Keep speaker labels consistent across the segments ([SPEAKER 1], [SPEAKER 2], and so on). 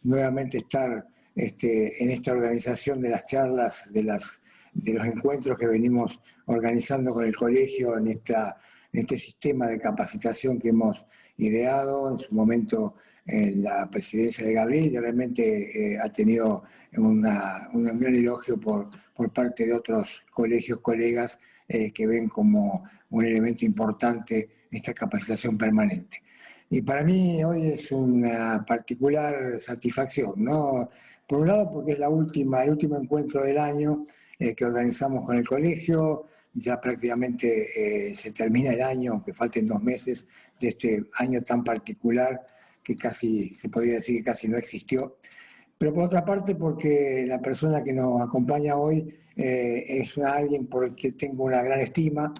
[SPEAKER 1] nuevamente estar en esta organización de las charlas, de los encuentros que venimos organizando con el colegio en este sistema de capacitación que hemos ideado en su momento en la presidencia de Gabriel, y realmente ha tenido un gran elogio por parte de otros colegios, colegas, que ven como un elemento importante esta capacitación permanente. Y para mí hoy es una particular satisfacción, ¿no? Por un lado porque es el último encuentro del año que organizamos con el colegio. Ya prácticamente se termina el año, aunque falten 2 meses de este año tan particular que casi, se podría decir que casi no existió. Pero por otra parte porque la persona que nos acompaña hoy es alguien por el que tengo una gran estima.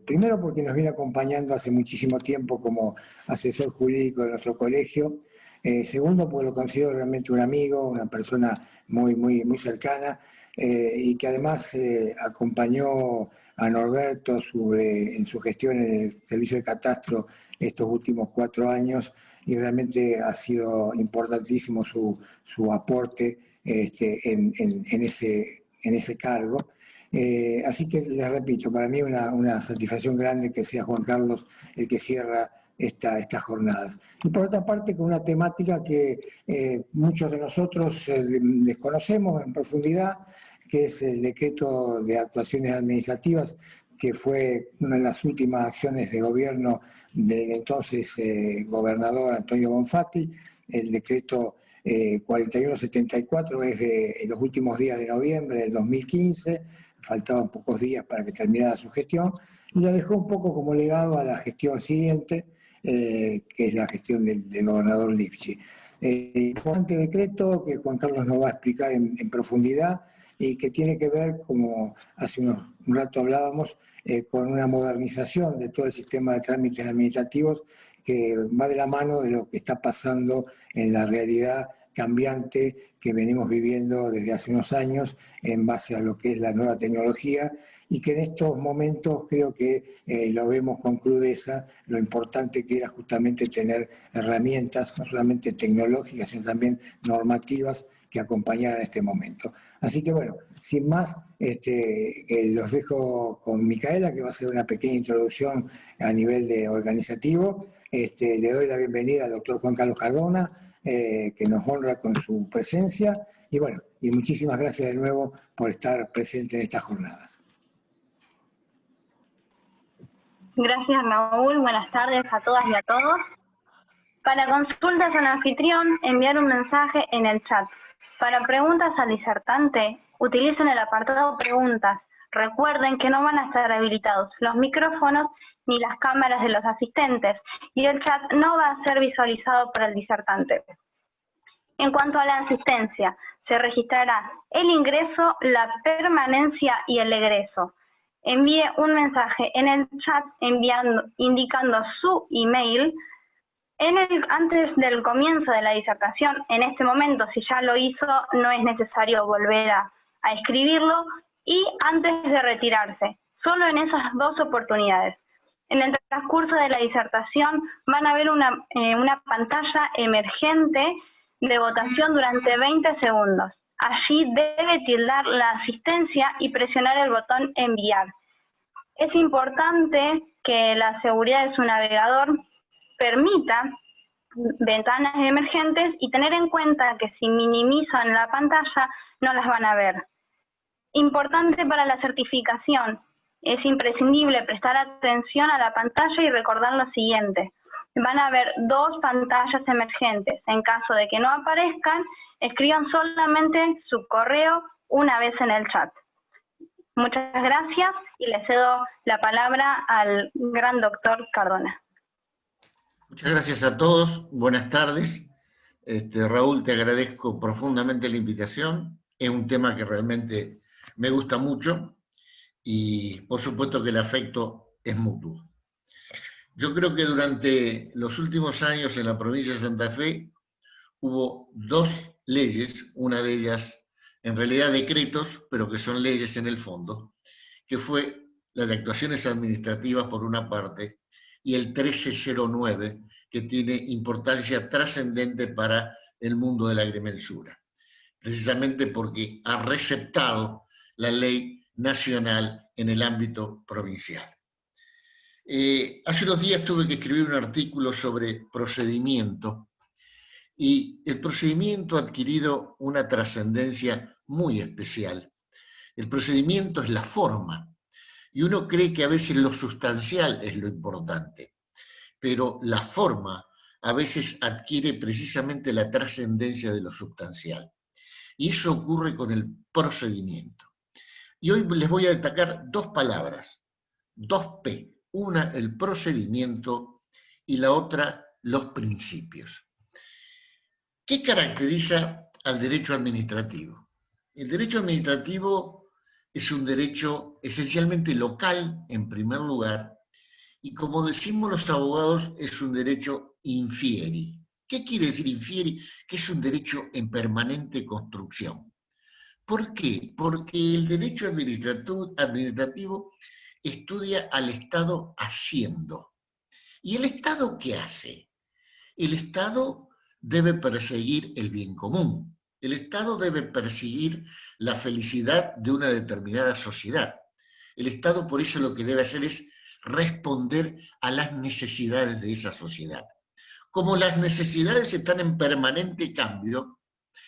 [SPEAKER 1] Primero porque nos viene acompañando hace muchísimo tiempo como asesor jurídico de nuestro colegio. Segundo porque lo considero realmente un amigo, una persona muy cercana, y que además acompañó a Norberto en su gestión en el servicio de catastro estos últimos 4 años, y realmente ha sido importantísimo su aporte en ese cargo. Así que les repito, para mí una satisfacción grande que sea Juan Carlos el que cierra estas jornadas. Y por otra parte, con una temática que muchos de nosotros desconocemos en profundidad, que es el decreto de actuaciones administrativas, que fue una de las últimas acciones de gobierno del entonces gobernador Antonio Bonfatti. El decreto 4174 es de los últimos días de noviembre del 2015, faltaban pocos días para que terminara su gestión, y la dejó un poco como legado a la gestión siguiente, que es la gestión del gobernador Lipschitz. Importante decreto que Juan Carlos nos va a explicar en profundidad, y que tiene que ver, como hace un rato hablábamos, con una modernización de todo el sistema de trámites administrativos que va de la mano de lo que está pasando en la realidad cambiante que venimos viviendo desde hace unos años en base a lo que es la nueva tecnología, y que en estos momentos creo que lo vemos con crudeza, lo importante que era justamente tener herramientas, no solamente tecnológicas, sino también normativas que acompañaran este momento. Así que bueno, sin más, los dejo con Micaela, que va a hacer una pequeña introducción a nivel de organizativo. Le doy la bienvenida al doctor Juan Carlos Cardona, que nos honra con su presencia, y bueno, y muchísimas gracias de nuevo por estar presente en estas jornadas.
[SPEAKER 2] Gracias, Raúl. Buenas tardes a todas y a todos. Para consultas al anfitrión, enviar un mensaje en el chat. Para preguntas al disertante, utilicen el apartado preguntas. Recuerden que no van a estar habilitados los micrófonos ni las cámaras de los asistentes, y el chat no va a ser visualizado por el disertante. En cuanto a la asistencia, se registrará el ingreso, la permanencia y el egreso. Envíe un mensaje en el chat indicando su email. Antes del comienzo de la disertación, en este momento, si ya lo hizo, no es necesario volver a escribirlo, y antes de retirarse, solo en esas 2 oportunidades. En el transcurso de la disertación van a ver una pantalla emergente de votación durante 20 segundos. Allí debe tildar la asistencia y presionar el botón enviar. Es importante que la seguridad de su navegador permita ventanas emergentes, y tener en cuenta que si minimizan la pantalla no las van a ver. Importante para la certificación, es imprescindible prestar atención a la pantalla y recordar lo siguiente: van a haber 2 pantallas emergentes. En caso de que no aparezcan, escriban solamente su correo una vez en el chat. Muchas gracias, y le cedo la palabra al gran doctor Cardona.
[SPEAKER 3] Muchas gracias a todos, buenas tardes. Raúl, te agradezco profundamente la invitación. Es un tema que realmente me gusta mucho, y por supuesto que el afecto es mutuo. Yo creo que durante los últimos años en la provincia de Santa Fe hubo 2 leyes, una de ellas en realidad decretos, pero que son leyes en el fondo, que fue la de actuaciones administrativas por una parte, y el 1309, que tiene importancia trascendente para el mundo de la agrimensura, precisamente porque ha receptado la ley nacional en el ámbito provincial. Hace unos días tuve que escribir un artículo sobre procedimiento, y el procedimiento ha adquirido una trascendencia muy especial. El procedimiento es la forma, y uno cree que a veces lo sustancial es lo importante, pero la forma a veces adquiere precisamente la trascendencia de lo sustancial. Y eso ocurre con el procedimiento. Y hoy les voy a destacar dos palabras, dos P. Una, el procedimiento, y la otra, los principios. ¿Qué caracteriza al derecho administrativo? El derecho administrativo es un derecho esencialmente local, en primer lugar, y como decimos los abogados, es un derecho infieri. ¿Qué quiere decir infieri? Que es un derecho en permanente construcción. ¿Por qué? Porque el derecho administrativo estudia al Estado haciendo. ¿Y el Estado qué hace? El Estado debe perseguir el bien común. El Estado debe perseguir la felicidad de una determinada sociedad. El Estado por eso lo que debe hacer es responder a las necesidades de esa sociedad. Como las necesidades están en permanente cambio,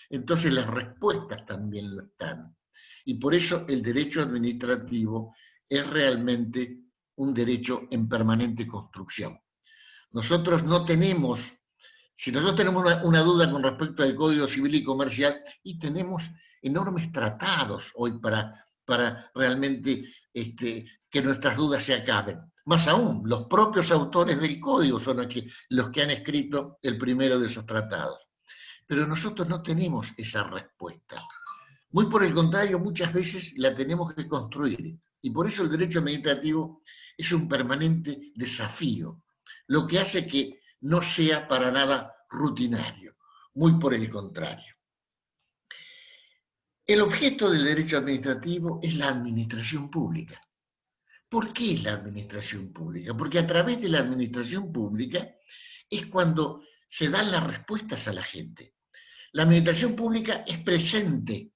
[SPEAKER 3] entonces las respuestas también lo están. Y por eso el derecho administrativo es realmente un derecho en permanente construcción. Nosotros no tenemos, si nosotros tenemos una duda con respecto al Código Civil y Comercial, y tenemos enormes tratados hoy para realmente que nuestras dudas se acaben. Más aún, los propios autores del Código son los que han escrito el primero de esos tratados. Pero nosotros no tenemos esa respuesta. Muy por el contrario, muchas veces la tenemos que construir. Y por eso el derecho administrativo es un permanente desafío, lo que hace que no sea para nada rutinario, muy por el contrario. El objeto del derecho administrativo es la administración pública. ¿Por qué es la administración pública? Porque a través de la administración pública es cuando se dan las respuestas a la gente. La administración pública es presente,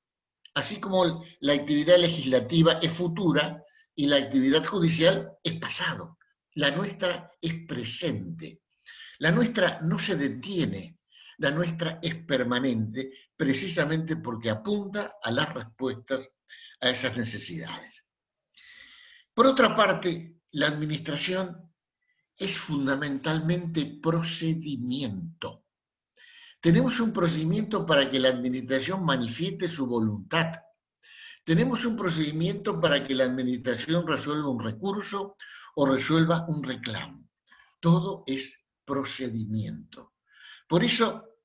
[SPEAKER 3] así como la actividad legislativa es futura y la actividad judicial es pasado. La nuestra es presente. La nuestra no se detiene, la nuestra es permanente, precisamente porque apunta a las respuestas a esas necesidades. Por otra parte, la administración es fundamentalmente procedimiento. Tenemos un procedimiento para que la administración manifieste su voluntad. Tenemos un procedimiento para que la administración resuelva un recurso o resuelva un reclamo. Todo es procedimiento. Por eso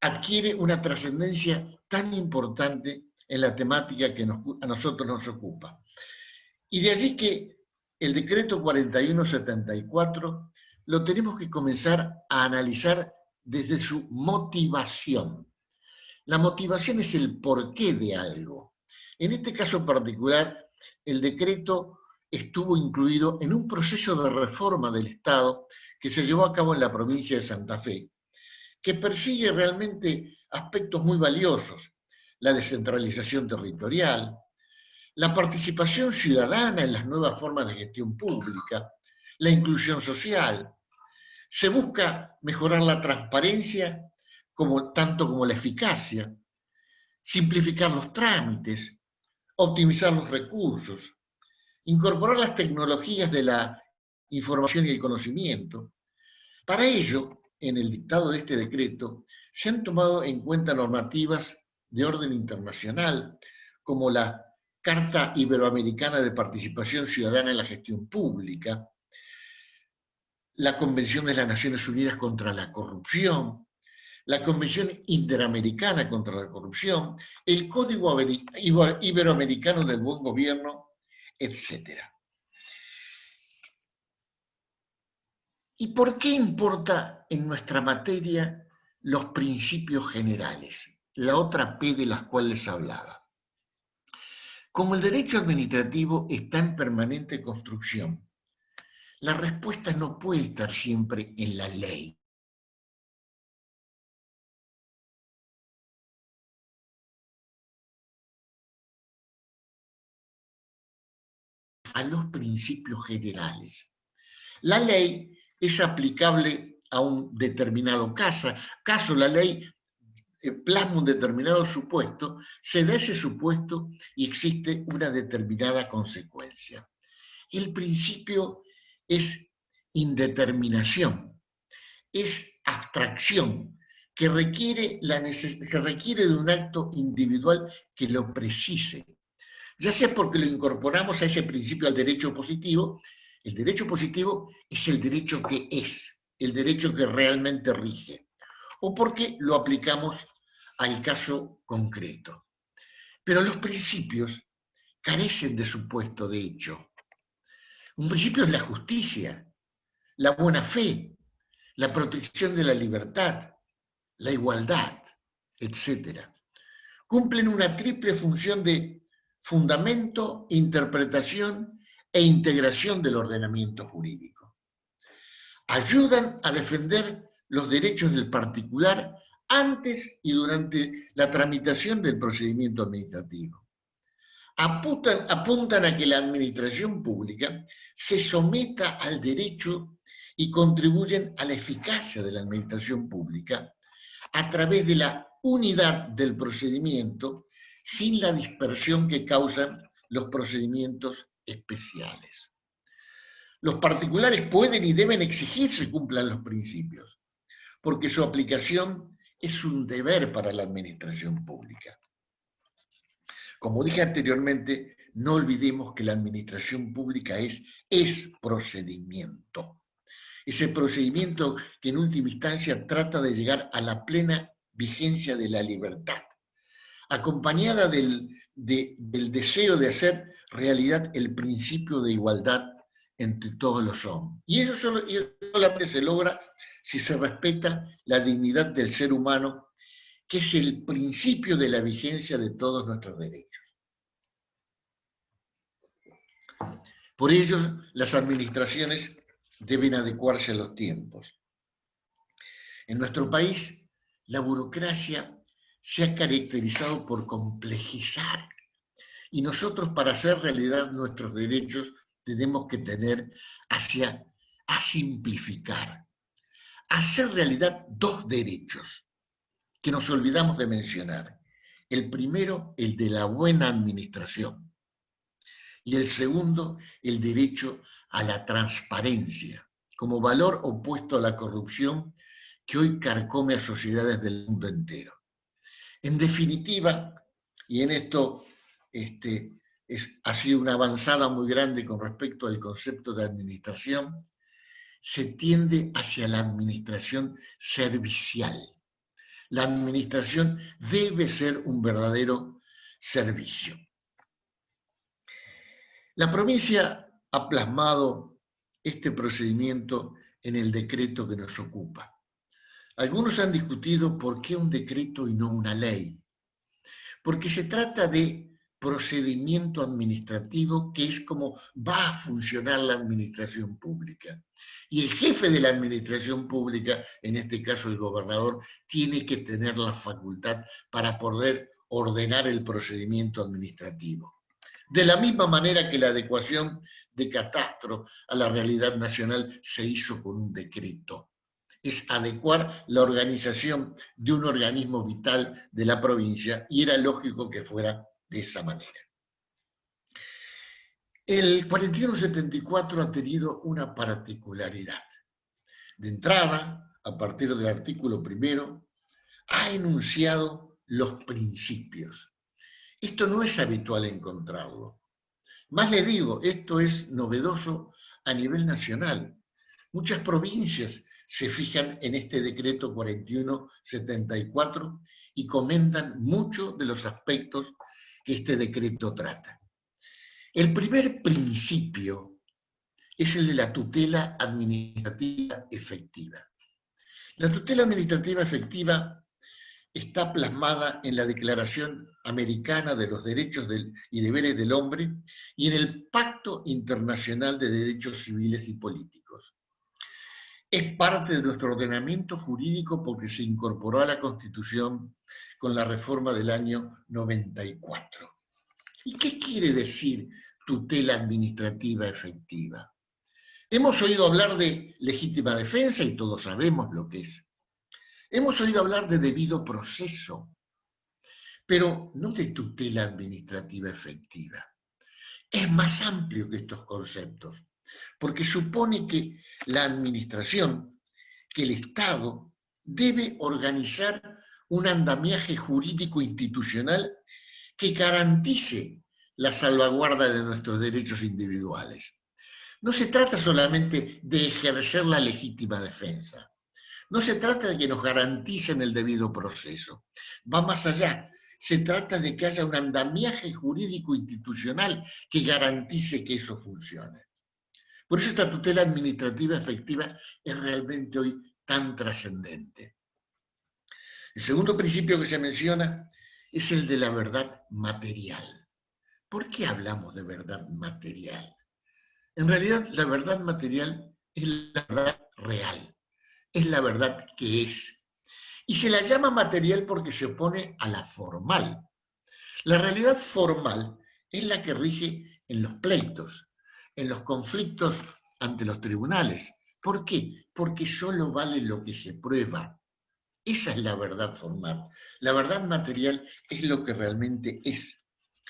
[SPEAKER 3] adquiere una trascendencia tan importante en la temática que a nosotros nos ocupa. Y de allí que el decreto 4174 lo tenemos que comenzar a analizar desde su motivación. La motivación es el porqué de algo. En este caso particular, el decreto estuvo incluido en un proceso de reforma del Estado que se llevó a cabo en la provincia de Santa Fe, que persigue realmente aspectos muy valiosos: la descentralización territorial, la participación ciudadana en las nuevas formas de gestión pública, la inclusión social. Se busca mejorar la transparencia tanto como la eficacia, simplificar los trámites, optimizar los recursos, incorporar las tecnologías de la información y el conocimiento. Para ello, en el dictado de este decreto, se han tomado en cuenta normativas de orden internacional, como la Carta Iberoamericana de Participación Ciudadana en la Gestión Pública, la Convención de las Naciones Unidas contra la Corrupción, la Convención Interamericana contra la Corrupción, el Código Iberoamericano del Buen Gobierno, etc. ¿Y por qué importa en nuestra materia los principios generales? La otra P de las cuales hablaba. Como el derecho administrativo está en permanente construcción, La respuesta no puede estar siempre en la ley. A los principios generales. La ley es aplicable a un determinado caso, la ley plasma un determinado supuesto, se da ese supuesto y existe una determinada consecuencia. El principio es indeterminación, es abstracción, que requiere de un acto individual que lo precise. Ya sea porque lo incorporamos a ese principio al derecho positivo, el derecho positivo es el derecho que es, el derecho que realmente rige, o porque lo aplicamos al caso concreto. Pero los principios carecen de supuesto de hecho. Un principio es la justicia, la buena fe, la protección de la libertad, la igualdad, etc. Cumplen una triple función de fundamento, interpretación e integración del ordenamiento jurídico. Ayudan a defender los derechos del particular antes y durante la tramitación del procedimiento administrativo. Apuntan a que la administración pública se someta al derecho y contribuyen a la eficacia de la administración pública a través de la unidad del procedimiento sin la dispersión que causan los procedimientos especiales. Los particulares pueden y deben exigir se cumplan los principios, porque su aplicación es un deber para la administración pública. Como dije anteriormente, no olvidemos que la administración pública es procedimiento. Ese procedimiento que en última instancia trata de llegar a la plena vigencia de la libertad, acompañada del deseo de hacer realidad el principio de igualdad entre todos los hombres. Y eso solamente se logra si se respeta la dignidad del ser humano, que es el principio de la vigencia de todos nuestros derechos. Por ello, las administraciones deben adecuarse a los tiempos. En nuestro país, la burocracia se ha caracterizado por complejizar, y nosotros, para hacer realidad nuestros derechos, tenemos que tender a simplificar, a hacer realidad dos derechos que nos olvidamos de mencionar. El primero, el de la buena administración, y el segundo, el derecho a la transparencia, como valor opuesto a la corrupción que hoy carcome a sociedades del mundo entero. En definitiva, y en esto ha sido una avanzada muy grande con respecto al concepto de administración, se tiende hacia la administración servicial. La administración debe ser un verdadero servicio. La provincia ha plasmado este procedimiento en el decreto que nos ocupa. Algunos han discutido por qué un decreto y no una ley. Porque se trata de procedimiento administrativo, que es como va a funcionar la administración pública. Y el jefe de la administración pública, en este caso el gobernador, tiene que tener la facultad para poder ordenar el procedimiento administrativo. De la misma manera que la adecuación de catastro a la realidad nacional se hizo con un decreto. Es adecuar la organización de un organismo vital de la provincia, y era lógico que fuera de esa manera. El 4174 ha tenido una particularidad. De entrada, a partir del artículo 1, ha enunciado los principios. Esto no es habitual encontrarlo. Más le digo, esto es novedoso a nivel nacional. Muchas provincias se fijan en este decreto 4174 y comentan mucho de los aspectos que este decreto trata. El primer principio es el de la tutela administrativa efectiva. La tutela administrativa efectiva está plasmada en la Declaración Americana de los Derechos y Deberes del Hombre y en el Pacto Internacional de Derechos Civiles y Políticos. Es parte de nuestro ordenamiento jurídico porque se incorporó a la Constitución con la reforma del año 94. ¿Y qué quiere decir tutela administrativa efectiva? Hemos oído hablar de legítima defensa y todos sabemos lo que es. Hemos oído hablar de debido proceso, pero no de tutela administrativa efectiva. Es más amplio que estos conceptos, porque supone que la administración, que el Estado, debe organizar un andamiaje jurídico institucional que garantice la salvaguarda de nuestros derechos individuales. No se trata solamente de ejercer la legítima defensa. No se trata de que nos garanticen el debido proceso. Va más allá. Se trata de que haya un andamiaje jurídico institucional que garantice que eso funcione. Por eso esta tutela administrativa efectiva es realmente hoy tan trascendente. El segundo principio que se menciona es el de la verdad material. ¿Por qué hablamos de verdad material? En realidad, la verdad material es la verdad real, es la verdad que es. Y se la llama material porque se opone a la formal. La realidad formal es la que rige en los pleitos, en los conflictos ante los tribunales. ¿Por qué? Porque solo vale lo que se prueba. Esa es la verdad formal. La verdad material es lo que realmente es.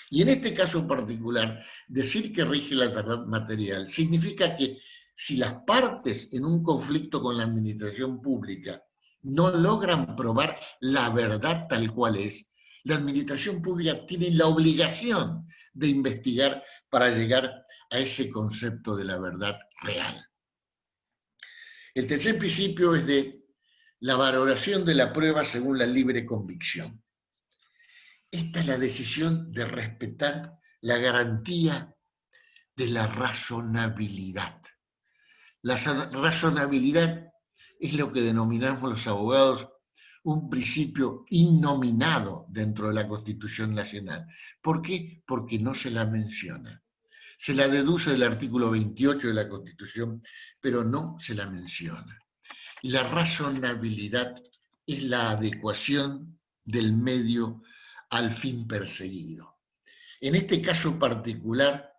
[SPEAKER 3] Y en este caso particular, decir que rige la verdad material significa que si las partes en un conflicto con la administración pública no logran probar la verdad tal cual es, la administración pública tiene la obligación de investigar para llegar a ese concepto de la verdad real. El tercer principio es de la valoración de la prueba según la libre convicción. Esta es la decisión de respetar la garantía de la razonabilidad. La razonabilidad es lo que denominamos los abogados un principio innominado dentro de la Constitución Nacional. ¿Por qué? Porque no se la menciona. Se la deduce del artículo 28 de la Constitución, pero no se la menciona. La razonabilidad es la adecuación del medio al fin perseguido. En este caso particular,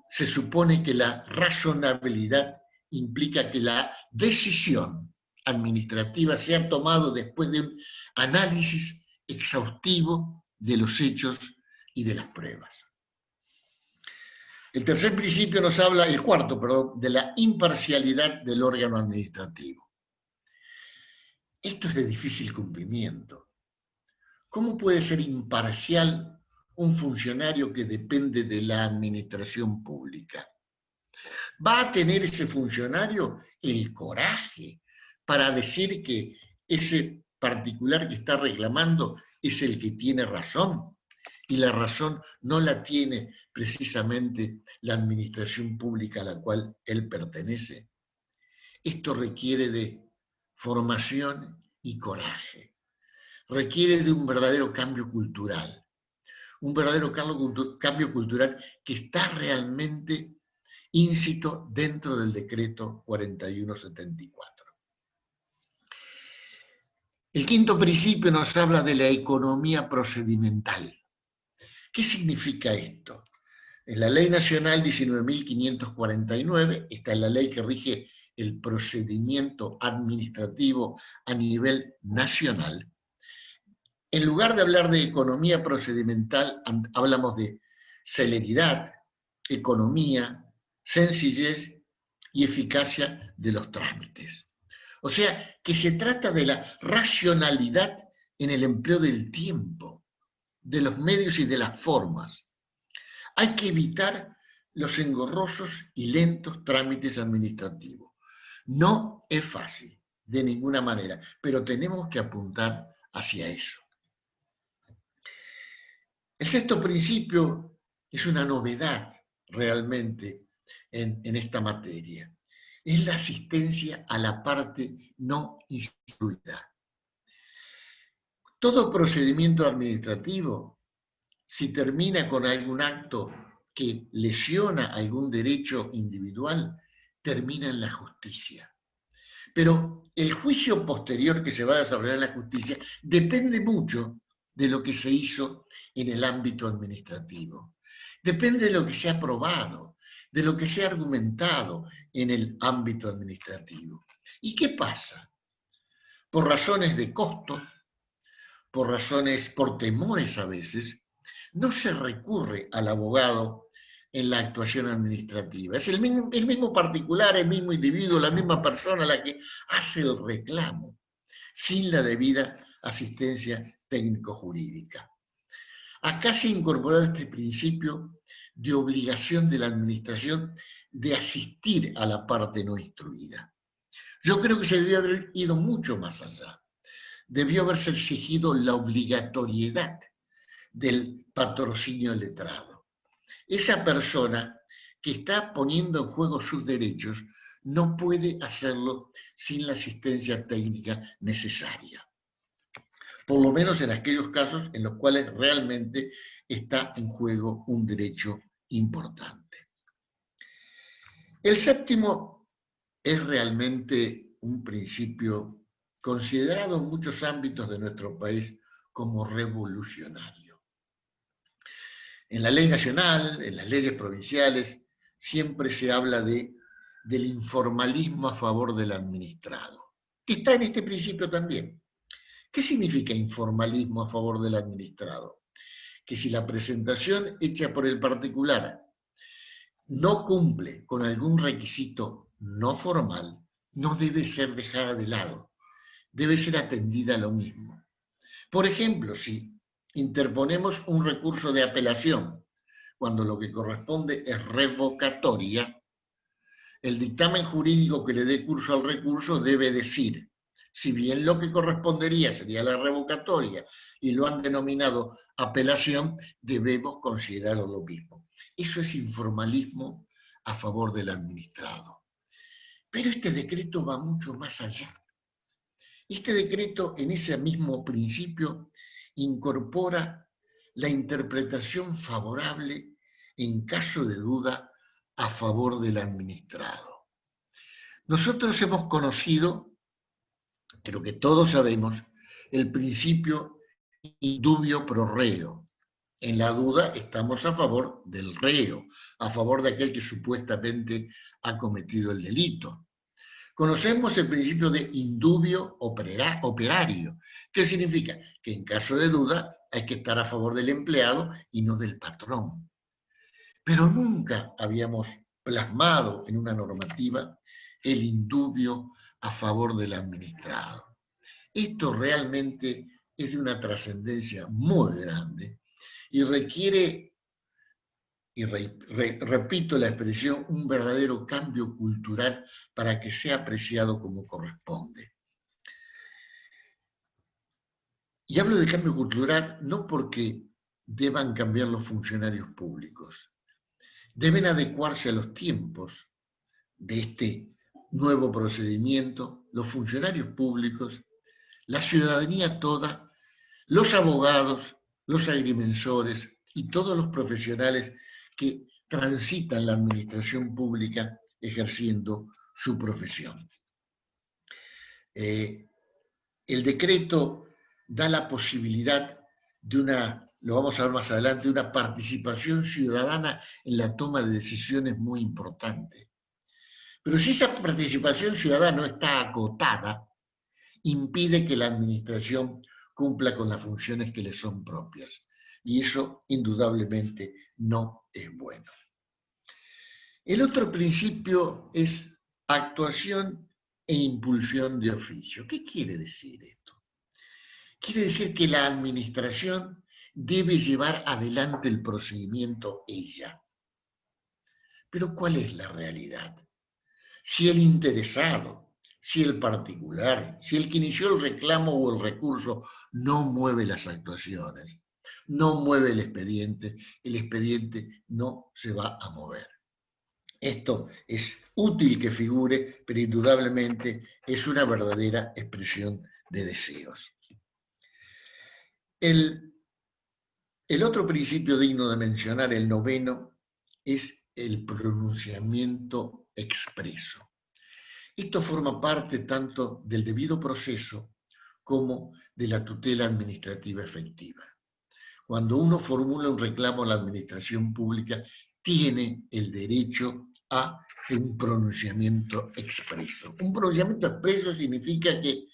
[SPEAKER 3] se supone que la razonabilidad implica que la decisión administrativa se ha tomado después de un análisis exhaustivo de los hechos y de las pruebas. El tercer principio nos habla, el cuarto, perdón, de la imparcialidad del órgano administrativo. Esto es de difícil cumplimiento. ¿Cómo puede ser imparcial un funcionario que depende de la administración pública? ¿Va a tener ese funcionario el coraje para decir que ese particular que está reclamando es el que tiene razón? Y la razón no la tiene precisamente la administración pública a la cual él pertenece. Esto requiere de formación y coraje. Requiere de un verdadero cambio cultural. Un verdadero cambio cultural que está realmente íncito dentro del decreto 4174. El quinto principio nos habla de la economía procedimental. ¿Qué significa esto? En la Ley Nacional 19.549 está la ley que rige el procedimiento administrativo a nivel nacional. En lugar de hablar de economía procedimental, hablamos de celeridad, economía, sencillez y eficacia de los trámites. O sea, que se trata de la racionalidad en el empleo del tiempo, de los medios y de las formas. Hay que evitar los engorrosos y lentos trámites administrativos. No es fácil, de ninguna manera, pero tenemos que apuntar hacia eso. El sexto principio es una novedad realmente en esta materia. Es la asistencia a la parte no instruida. Todo procedimiento administrativo, si termina con algún acto que lesiona algún derecho individual, termina en la justicia. Pero el juicio posterior que se va a desarrollar en la justicia depende mucho de lo que se hizo en el ámbito administrativo. Depende de lo que se ha probado, de lo que se ha argumentado en el ámbito administrativo. ¿Y qué pasa? Por razones de costo, por temores a veces, no se recurre al abogado en la actuación administrativa. Es el mismo particular, el mismo individuo, la misma persona la que hace el reclamo, sin la debida asistencia técnico-jurídica. Acá se incorporó este principio de obligación de la administración de asistir a la parte no instruida. Yo creo que se debió haber ido mucho más allá. Debió haberse exigido la obligatoriedad del patrocinio letrado. Esa persona que está poniendo en juego sus derechos no puede hacerlo sin la asistencia técnica necesaria. Por lo menos en aquellos casos en los cuales realmente está en juego un derecho importante. El séptimo es realmente un principio considerado en muchos ámbitos de nuestro país como revolucionario. En la ley nacional, en las leyes provinciales, siempre se habla del informalismo a favor del administrado, que está en este principio también. ¿Qué significa informalismo a favor del administrado? Que si la presentación hecha por el particular no cumple con algún requisito no formal, no debe ser dejada de lado, debe ser atendida a lo mismo. Por ejemplo, si interponemos un recurso de apelación, cuando lo que corresponde es revocatoria, el dictamen jurídico que le dé curso al recurso debe decir, si bien lo que correspondería sería la revocatoria y lo han denominado apelación, debemos considerarlo lo mismo. Eso es informalismo a favor del administrado. Pero este decreto va mucho más allá. Este decreto, en ese mismo principio, incorpora la interpretación favorable en caso de duda a favor del administrado. Nosotros hemos conocido, creo que todos sabemos, el principio indubio pro reo. En la duda estamos a favor del reo, a favor de aquel que supuestamente ha cometido el delito. Conocemos el principio de indubio operario, que significa que en caso de duda hay que estar a favor del empleado y no del patrón. Pero nunca habíamos plasmado en una normativa el indubio a favor del administrado. Esto realmente es de una trascendencia muy grande y requiere, y repito la expresión, un verdadero cambio cultural para que sea apreciado como corresponde. Y hablo de cambio cultural no porque deban cambiar los funcionarios públicos, deben adecuarse a los tiempos de este nuevo procedimiento, los funcionarios públicos, la ciudadanía toda, los abogados, los agrimensores y todos los profesionales que transitan la administración pública ejerciendo su profesión. El decreto da la posibilidad de lo vamos a ver más adelante, una participación ciudadana en la toma de decisiones muy importante. Pero si esa participación ciudadana no está acotada, impide que la administración cumpla con las funciones que le son propias. Y eso indudablemente no es bueno. El otro principio es actuación e impulsión de oficio. ¿Qué quiere decir esto? Quiere decir que la administración debe llevar adelante el procedimiento ella. Pero ¿cuál es la realidad? Si el interesado, si el particular, si el que inició el reclamo o el recurso no mueve las actuaciones, no mueve el expediente no se va a mover. Esto es útil que figure, pero indudablemente es una verdadera expresión de deseos. El otro principio digno de mencionar, el noveno, es el pronunciamiento expreso. Esto forma parte tanto del debido proceso como de la tutela administrativa efectiva. Cuando uno formula un reclamo a la administración pública, tiene el derecho a un pronunciamiento expreso. Un pronunciamiento expreso significa que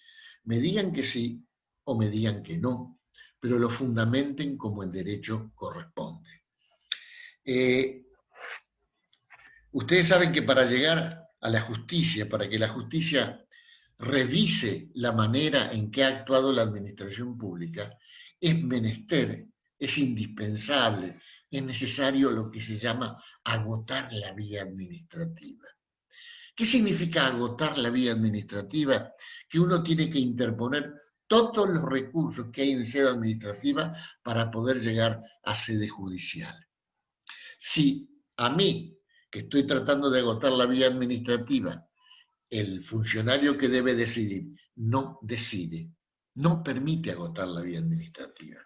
[SPEAKER 3] me digan que sí o me digan que no, pero lo fundamenten como el derecho corresponde. Ustedes saben que para llegar a la justicia, para que la justicia revise la manera en que ha actuado la administración pública, es menester, es indispensable, es necesario lo que se llama agotar la vía administrativa. ¿Qué significa agotar la vía administrativa? Que uno tiene que interponer todos los recursos que hay en sede administrativa para poder llegar a sede judicial. Si a mí, que estoy tratando de agotar la vía administrativa, el funcionario que debe decidir no decide, no permite agotar la vía administrativa.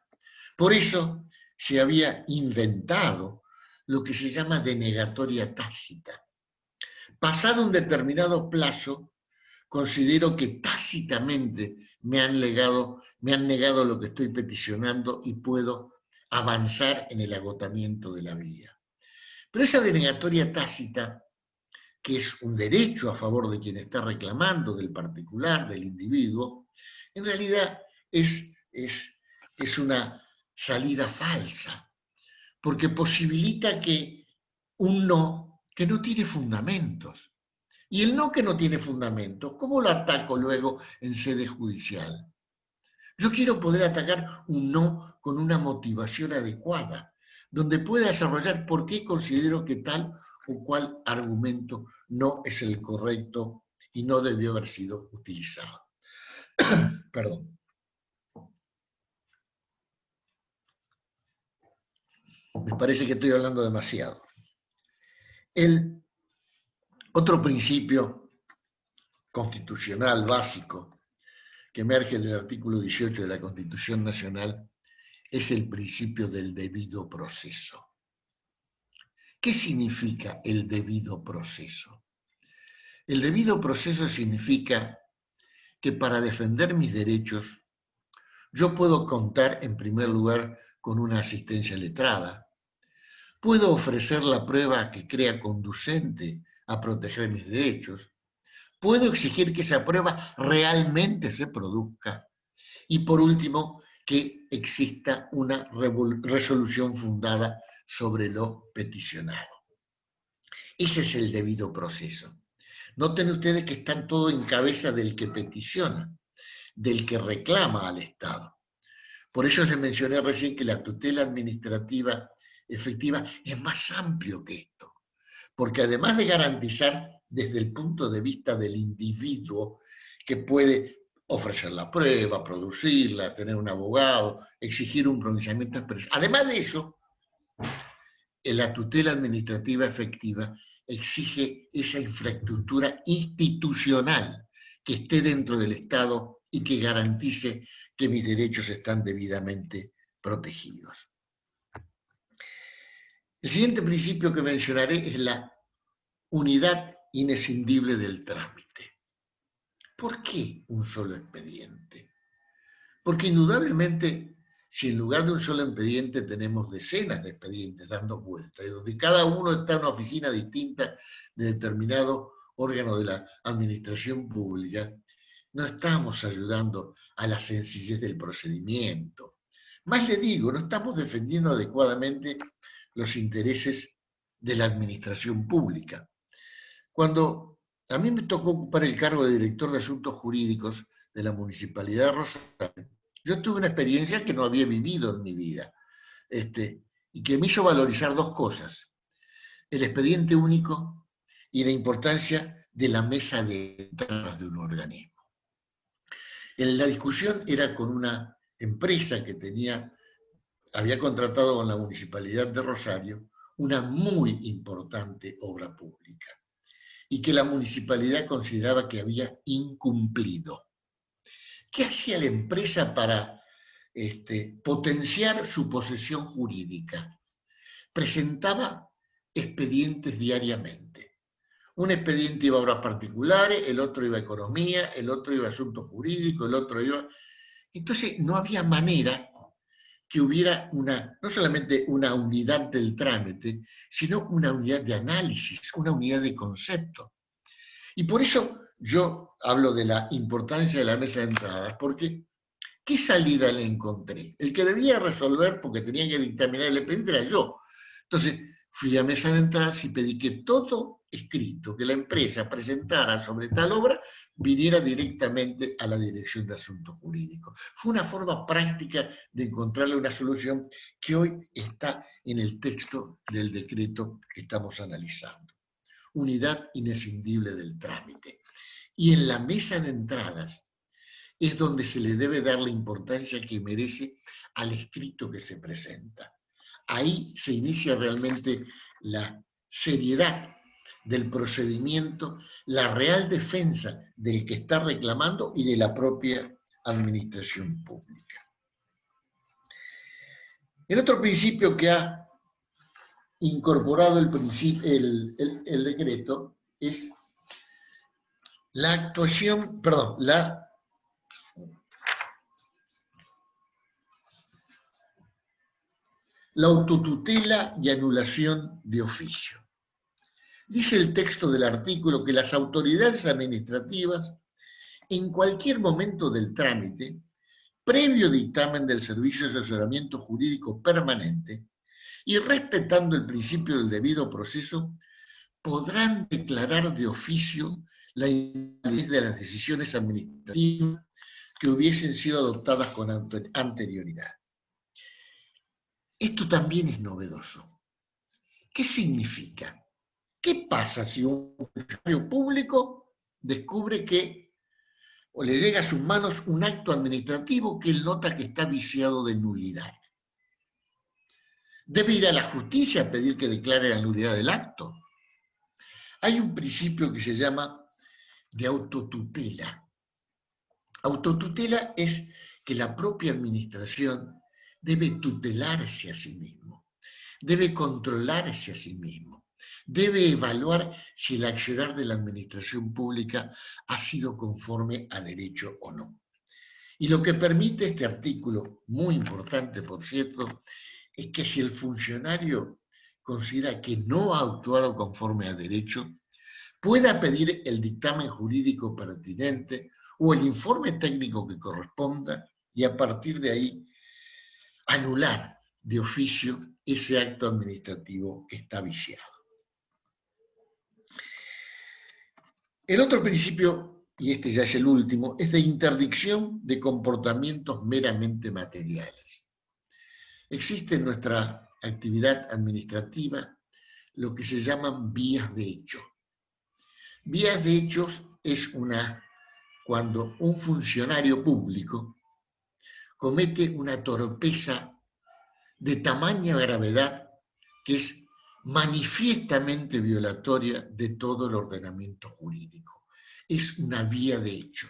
[SPEAKER 3] Por eso se había inventado lo que se llama denegatoria tácita. Pasado un determinado plazo, considero que tácitamente me han negado lo que estoy peticionando y puedo avanzar en el agotamiento de la vía. Pero esa denegatoria tácita, que es un derecho a favor de quien está reclamando, del particular, del individuo, en realidad es una salida falsa, porque posibilita que un no que no tiene fundamentos. Y el no que no tiene fundamentos, ¿cómo lo ataco luego en sede judicial? Yo quiero poder atacar un no con una motivación adecuada, donde pueda desarrollar por qué considero que tal o cual argumento no es el correcto y no debió haber sido utilizado. Perdón. Me parece que estoy hablando demasiado. El otro principio constitucional básico que emerge del artículo 18 de la Constitución Nacional es el principio del debido proceso. ¿Qué significa el debido proceso? El debido proceso significa que para defender mis derechos yo puedo contar en primer lugar con una asistencia letrada, puedo ofrecer la prueba que crea conducente a proteger mis derechos, puedo exigir que esa prueba realmente se produzca y por último que exista una resolución fundada sobre lo peticionado. Ese es el debido proceso. Noten ustedes que están todo en cabeza del que peticiona, del que reclama al Estado. Por eso les mencioné recién que la tutela administrativa efectiva es más amplio que esto, porque además de garantizar desde el punto de vista del individuo que puede ofrecer la prueba, producirla, tener un abogado, exigir un pronunciamiento expreso, además de eso, la tutela administrativa efectiva exige esa infraestructura institucional que esté dentro del Estado y que garantice que mis derechos están debidamente protegidos. El siguiente principio que mencionaré es la unidad inescindible del trámite. ¿Por qué un solo expediente? Porque indudablemente, si en lugar de un solo expediente tenemos decenas de expedientes dando vueltas, y donde cada uno está en una oficina distinta de determinado órgano de la administración pública, no estamos ayudando a la sencillez del procedimiento. Más le digo, no estamos defendiendo adecuadamente los intereses de la administración pública. Cuando a mí me tocó ocupar el cargo de director de asuntos jurídicos de la Municipalidad de Rosario, yo tuve una experiencia que no había vivido en mi vida y que me hizo valorizar dos cosas: el expediente único y la importancia de la mesa de entradas de un organismo. La discusión era con una empresa que había contratado con la Municipalidad de Rosario una muy importante obra pública y que la municipalidad consideraba que había incumplido. ¿Qué hacía la empresa para potenciar su posesión jurídica. Presentaba expedientes diariamente. Un expediente iba a obras particulares, el otro iba a economía, el otro iba a asuntos jurídicos, el otro iba... Entonces no había manera que hubiera no solamente una unidad del trámite, sino una unidad de análisis, una unidad de concepto. Y por eso yo hablo de la importancia de la mesa de entradas, porque ¿qué salida le encontré? El que debía resolver, porque tenía que dictaminar el expediente, era yo. Entonces fui a mesa de entradas y pedí que todo escrito que la empresa presentara sobre tal obra viniera directamente a la Dirección de Asuntos Jurídicos. Fue una forma práctica de encontrarle una solución que hoy está en el texto del decreto que estamos analizando. Unidad inescindible del trámite. Y en la mesa de entradas es donde se le debe dar la importancia que merece al escrito que se presenta. Ahí se inicia realmente la seriedad del procedimiento, la real defensa del que está reclamando y de la propia administración pública. El otro principio que ha incorporado el decreto es la actuación, la autotutela y anulación de oficio. Dice el texto del artículo que las autoridades administrativas, en cualquier momento del trámite, previo dictamen del Servicio de Asesoramiento Jurídico Permanente y respetando el principio del debido proceso, podrán declarar de oficio la invalidez de las decisiones administrativas que hubiesen sido adoptadas con anterioridad. Esto también es novedoso. ¿Qué significa? ¿Qué pasa si un funcionario público descubre que o le llega a sus manos un acto administrativo que él nota que está viciado de nulidad? ¿Debe ir a la justicia a pedir que declare la nulidad del acto? Hay un principio que se llama de autotutela. Autotutela es que la propia administración debe tutelarse a sí mismo, debe controlarse a sí mismo, debe evaluar si el accionar de la administración pública ha sido conforme a derecho o no. Y lo que permite este artículo, muy importante por cierto, es que si el funcionario considera que no ha actuado conforme a derecho, pueda pedir el dictamen jurídico pertinente o el informe técnico que corresponda y a partir de ahí anular de oficio ese acto administrativo que está viciado. El otro principio, y este ya es el último, es de interdicción de comportamientos meramente materiales. Existe en nuestra actividad administrativa lo que se llaman vías de hecho. Vías de hechos es cuando un funcionario público comete una torpeza de tamaña gravedad que es manifiestamente violatoria de todo el ordenamiento jurídico. Es una vía de hecho.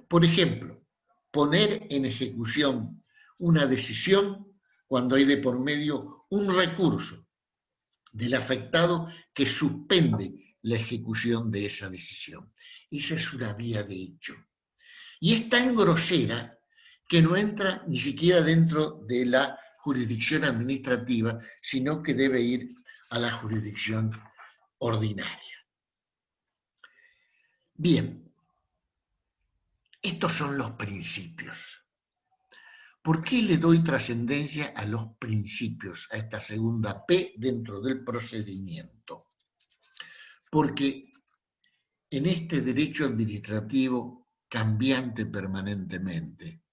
[SPEAKER 3] Por ejemplo, poner en ejecución una decisión cuando hay de por medio un recurso del afectado que suspende la ejecución de esa decisión. Esa es una vía de hecho. Y es tan grosera que no entra ni siquiera dentro de la jurisdicción administrativa, sino que debe ir a la jurisdicción ordinaria. Bien, estos son los principios. ¿Por qué le doy trascendencia a los principios, a esta segunda P dentro del procedimiento? Porque en este derecho administrativo cambiante permanentemente,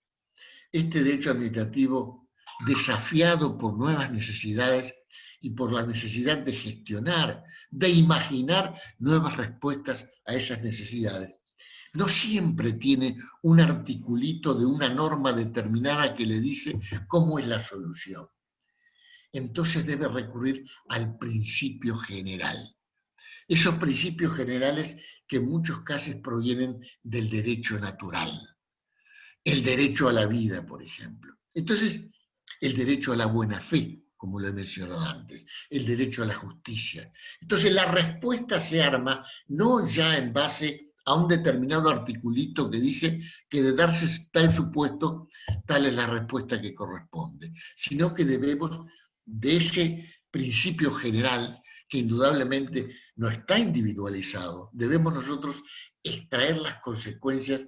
[SPEAKER 3] este derecho administrativo desafiado por nuevas necesidades y por la necesidad de gestionar, de imaginar nuevas respuestas a esas necesidades, no siempre tiene un articulito de una norma determinada que le dice cómo es la solución. Entonces debe recurrir al principio general. Esos principios generales que en muchos casos provienen del derecho natural. El derecho a la vida, por ejemplo. Entonces, el derecho a la buena fe, como lo he mencionado antes, el derecho a la justicia. Entonces, la respuesta se arma no ya en base a un determinado articulito que dice que de darse tal supuesto, tal es la respuesta que corresponde, sino que debemos de ese principio general que indudablemente no está individualizado, debemos nosotros extraer las consecuencias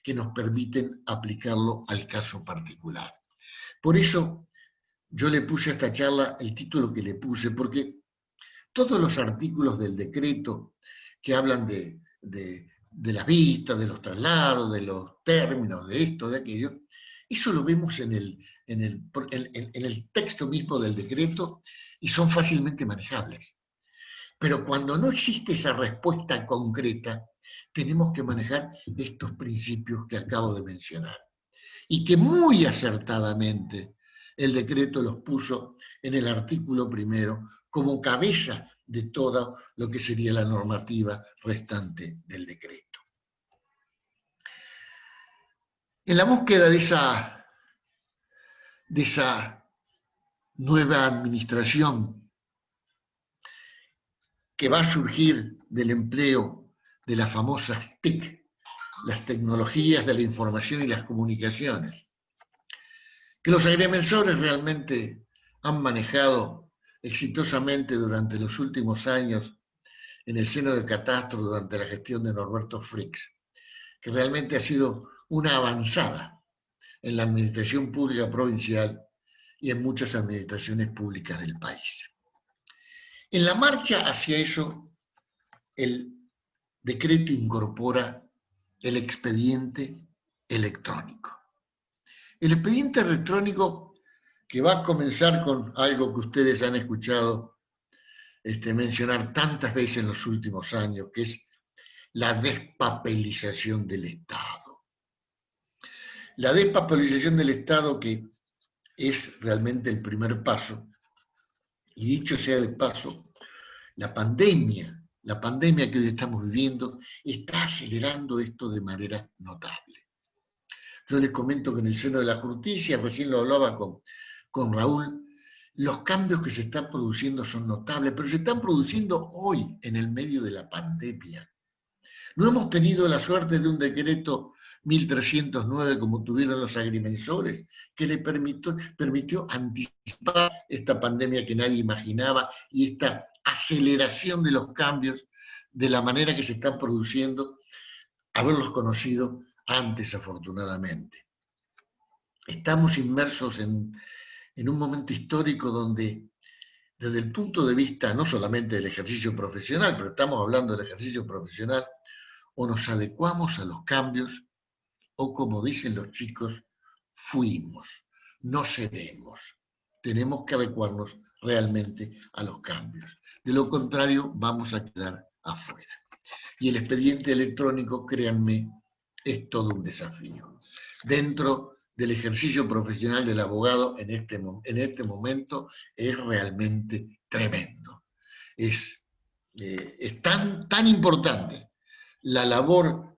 [SPEAKER 3] que nos permiten aplicarlo al caso particular. Por eso yo le puse a esta charla el título que le puse, porque todos los artículos del decreto que hablan de las vistas, de los traslados, de los términos, de esto, de aquello, eso lo vemos en el texto mismo del decreto y son fácilmente manejables. Pero cuando no existe esa respuesta concreta, tenemos que manejar estos principios que acabo de mencionar. Y que muy acertadamente el decreto los puso en el artículo primero como cabeza de todo lo que sería la normativa restante del decreto. En la búsqueda de esa nueva administración que va a surgir del empleo de las famosas TIC, las tecnologías de la información y las comunicaciones, que los agrimensores realmente han manejado exitosamente durante los últimos años en el seno de Catastro durante la gestión de Norberto Fricks, que realmente ha sido una avanzada en la administración pública provincial y en muchas administraciones públicas del país. En la marcha hacia eso, el decreto incorpora el expediente electrónico. El expediente electrónico que va a comenzar con algo que ustedes han escuchado mencionar tantas veces en los últimos años, que es la despapelización del Estado. La despapelización del Estado que es realmente el primer paso, y dicho sea de paso, la pandemia que hoy estamos viviendo está acelerando esto de manera notable. Yo les comento que en el seno de la justicia, recién lo hablaba con Raúl, los cambios que se están produciendo son notables, pero se están produciendo hoy en el medio de la pandemia. No hemos tenido la suerte de un decreto 1309 como tuvieron los agrimensores, que le permitió anticipar esta pandemia que nadie imaginaba y esta aceleración de los cambios de la manera que se están produciendo, haberlos conocido antes, afortunadamente. Estamos inmersos en un momento histórico donde, desde el punto de vista no solamente del ejercicio profesional, pero estamos hablando del ejercicio profesional, o nos adecuamos a los cambios, o como dicen los chicos, fuimos, no cedemos. Tenemos que adecuarnos realmente a los cambios. De lo contrario, vamos a quedar afuera. Y el expediente electrónico, créanme, es todo un desafío. Dentro del ejercicio profesional del abogado en este momento es realmente tremendo. Es tan importante la labor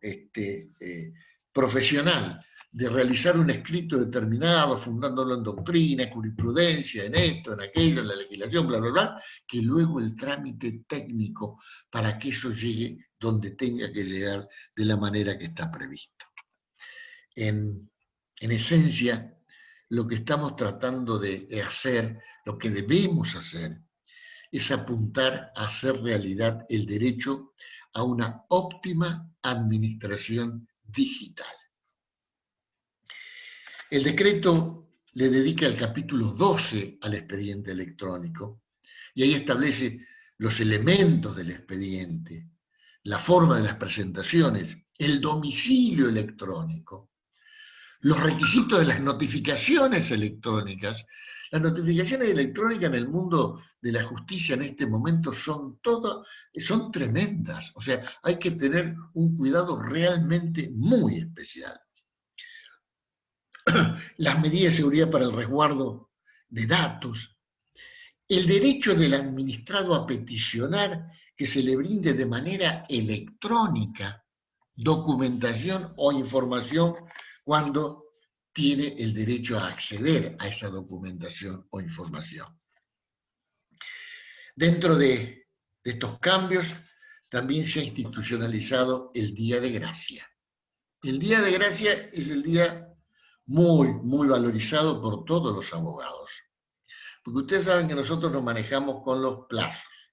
[SPEAKER 3] profesional de realizar un escrito determinado, fundándolo en doctrina, en jurisprudencia, en esto, en aquello, en la legislación, bla, bla, bla, que luego el trámite técnico para que eso llegue donde tenga que llegar de la manera que está previsto. En esencia, lo que estamos tratando de hacer, lo que debemos hacer, es apuntar a hacer realidad el derecho a una óptima administración digital. El decreto le dedica el capítulo 12 al expediente electrónico y ahí establece los elementos del expediente, la forma de las presentaciones, el domicilio electrónico, los requisitos de las notificaciones electrónicas. Las notificaciones electrónicas en el mundo de la justicia en este momento son tremendas. O sea, hay que tener un cuidado realmente muy especial. Las medidas de seguridad para el resguardo de datos, el derecho del administrado a peticionar que se le brinde de manera electrónica documentación o información cuando tiene el derecho a acceder a esa documentación o información. Dentro de estos cambios, también se ha institucionalizado el Día de Gracia. El Día de Gracia es el día muy valorizado por todos los abogados. Porque ustedes saben que nosotros nos manejamos con los plazos.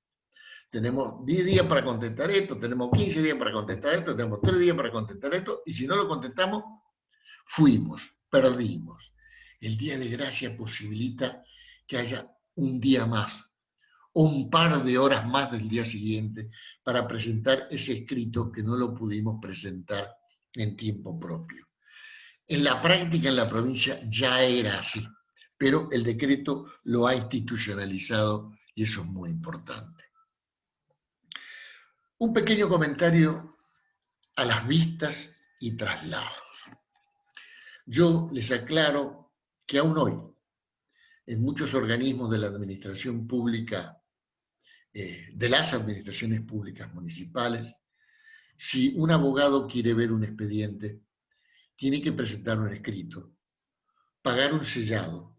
[SPEAKER 3] Tenemos 10 días para contestar esto, tenemos 15 días para contestar esto, tenemos 3 días para contestar esto, y si no lo contestamos, perdimos. El Día de Gracia posibilita que haya un día más, o un par de horas más del día siguiente, para presentar ese escrito que no lo pudimos presentar en tiempo propio. En la práctica, en la provincia, ya era así, pero el decreto lo ha institucionalizado y eso es muy importante. Un pequeño comentario a las vistas y traslados. Yo les aclaro que aún hoy, en muchos organismos de la administración pública, de las administraciones públicas municipales, si un abogado quiere ver un expediente, tiene que presentar un escrito, pagar un sellado,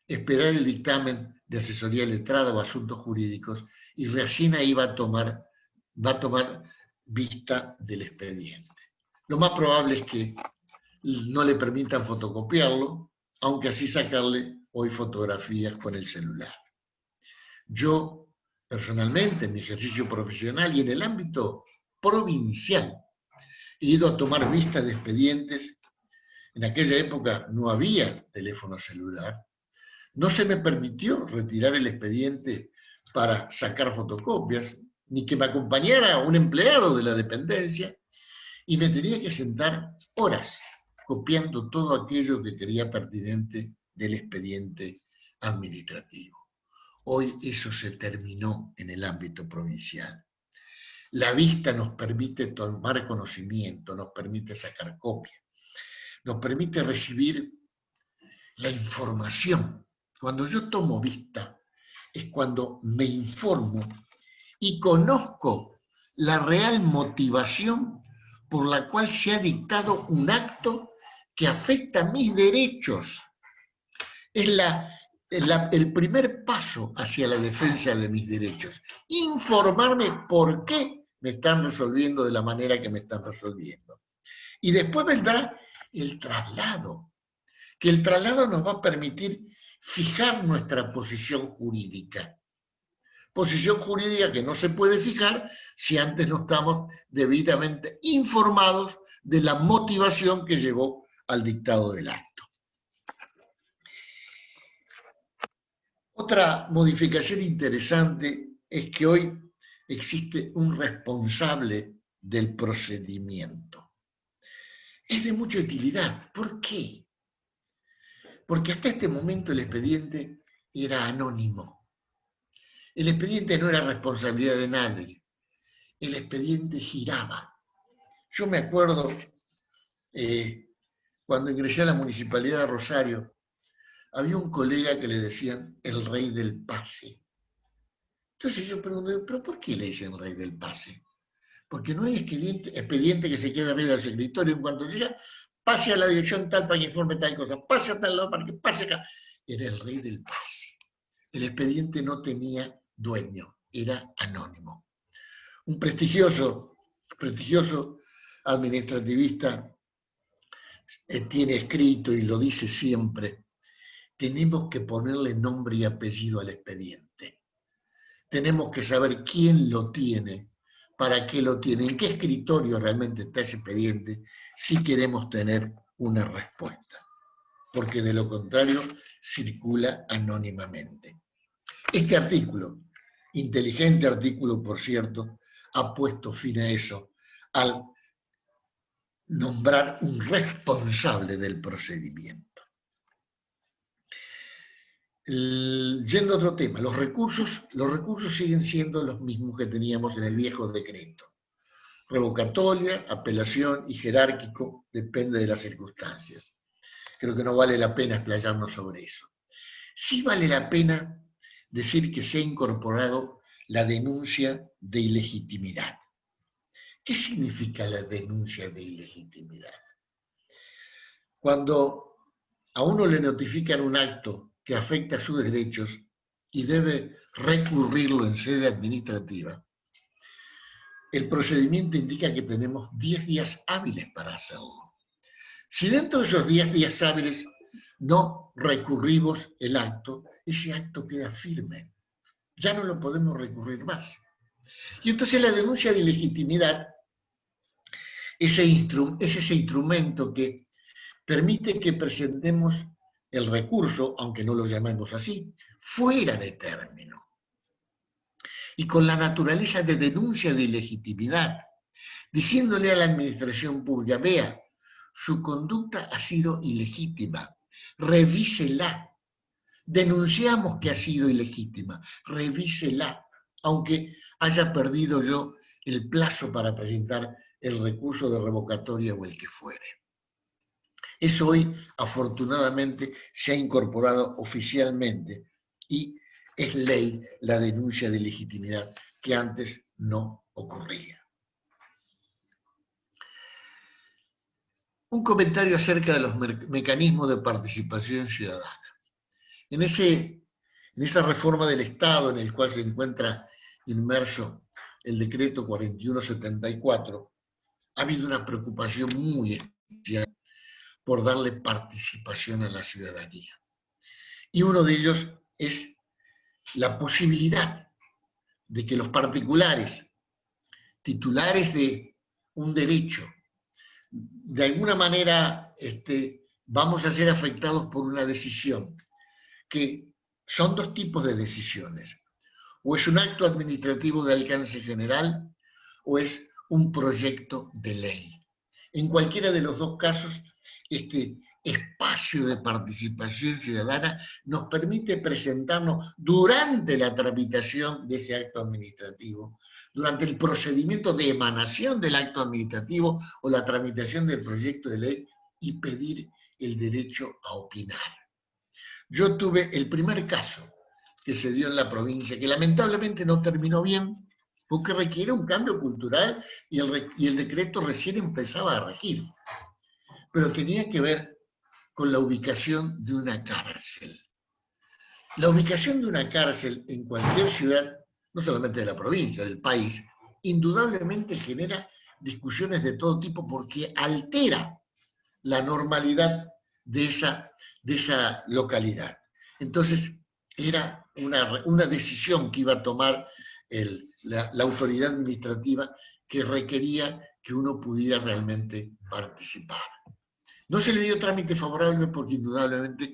[SPEAKER 3] esperar el dictamen de asesoría letrada o asuntos jurídicos y recién ahí va a tomar vista del expediente. Lo más probable es que no le permitan fotocopiarlo, aunque así sacarle hoy fotografías con el celular. Yo, personalmente, en mi ejercicio profesional y en el ámbito provincial, he ido a tomar vistas de expedientes. En aquella época no había teléfono celular. No se me permitió retirar el expediente para sacar fotocopias, ni que me acompañara un empleado de la dependencia, y me tenía que sentar horas copiando todo aquello que creía pertinente del expediente administrativo. Hoy eso se terminó en el ámbito provincial. La vista nos permite tomar conocimiento, nos permite sacar copia, nos permite recibir la información. Cuando yo tomo vista es cuando me informo y conozco la real motivación por la cual se ha dictado un acto que afecta mis derechos. Es el primer paso hacia la defensa de mis derechos. Informarme por qué me están resolviendo de la manera que me están resolviendo. Y después vendrá el traslado, que el traslado nos va a permitir fijar nuestra posición jurídica. Posición jurídica que no se puede fijar si antes no estamos debidamente informados de la motivación que llevó al dictado del acto. Otra modificación interesante es que hoy existe un responsable del procedimiento. Es de mucha utilidad. ¿Por qué? Porque hasta este momento el expediente era anónimo. El expediente no era responsabilidad de nadie. El expediente giraba. Yo me acuerdo cuando ingresé a la Municipalidad de Rosario, había un colega que le decían el rey del pase. Entonces yo pregunté, ¿pero por qué le dicen rey del pase? Porque no hay expediente que se quede arriba del escritorio en cuanto llega, pase a la dirección tal para que informe tal cosa, pase a tal lado para que pase acá. Era el rey del pase. El expediente no tenía dueño, era anónimo. Un prestigioso administrativista tiene escrito y lo dice siempre: tenemos que ponerle nombre y apellido al expediente. Tenemos que saber quién lo tiene, para qué lo tiene, en qué escritorio realmente está ese expediente, si queremos tener una respuesta. Porque de lo contrario, circula anónimamente. Este artículo, inteligente artículo por cierto, ha puesto fin a eso al nombrar un responsable del procedimiento. Yendo a otro tema, los recursos siguen siendo los mismos que teníamos en el viejo decreto. Revocatoria, apelación y jerárquico, depende de las circunstancias. Creo que no vale la pena explayarnos sobre eso. Sí vale la pena decir que se ha incorporado la denuncia de ilegitimidad. ¿Qué significa la denuncia de ilegitimidad? Cuando a uno le notifican un acto que afecta a sus derechos y debe recurrirlo en sede administrativa, el procedimiento indica que tenemos 10 días hábiles para hacerlo. Si dentro de esos 10 días hábiles no recurrimos el acto, ese acto queda firme. Ya no lo podemos recurrir más. Y entonces la denuncia de ilegitimidad es ese instrumento que permite que presentemos el recurso, aunque no lo llamemos así, fuera de término. Y con la naturaleza de denuncia de ilegitimidad, diciéndole a la administración pública, vea, su conducta ha sido ilegítima, revísela. Denunciamos que ha sido ilegítima, revísela, aunque haya perdido yo el plazo para presentar el recurso de revocatoria o el que fuere. Eso hoy, afortunadamente, se ha incorporado oficialmente y es ley la denuncia de ilegitimidad que antes no ocurría. Un comentario acerca de los mecanismos de participación ciudadana. En esa reforma del Estado en el cual se encuentra inmerso el decreto 4174, ha habido una preocupación muy especial por darle participación a la ciudadanía. Y uno de ellos es la posibilidad de que los particulares, titulares de un derecho, de alguna manera vamos a ser afectados por una decisión, que son dos tipos de decisiones. O es un acto administrativo de alcance general, o es un proyecto de ley. En cualquiera de los dos casos, este espacio de participación ciudadana nos permite presentarnos durante la tramitación de ese acto administrativo, durante el procedimiento de emanación del acto administrativo o la tramitación del proyecto de ley y pedir el derecho a opinar. Yo tuve el primer caso que se dio en la provincia, que lamentablemente no terminó bien, porque requiere un cambio cultural y el decreto recién empezaba a regir. Pero tenía que ver con la ubicación de una cárcel. La ubicación de una cárcel en cualquier ciudad, no solamente de la provincia, del país, indudablemente genera discusiones de todo tipo porque altera la normalidad de esa localidad. Entonces, era una decisión que iba a tomar la autoridad administrativa que requería que uno pudiera realmente participar. No se le dio trámite favorable porque indudablemente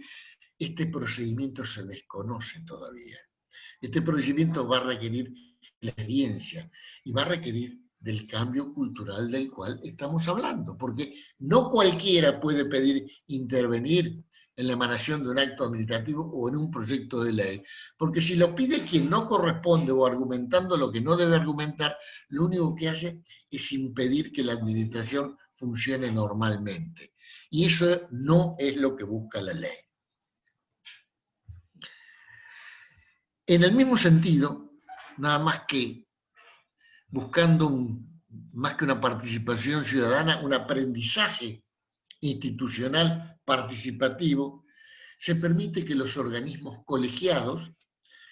[SPEAKER 3] este procedimiento se desconoce todavía. Este procedimiento va a requerir la experiencia y va a requerir del cambio cultural del cual estamos hablando, porque no cualquiera puede pedir intervenir en la emanación de un acto administrativo o en un proyecto de ley, porque si lo pide quien no corresponde o argumentando lo que no debe argumentar, lo único que hace es impedir que la administración funcione normalmente. Y eso no es lo que busca la ley. En el mismo sentido, nada más que buscando más que una participación ciudadana, un aprendizaje institucional participativo, se permite que los organismos colegiados,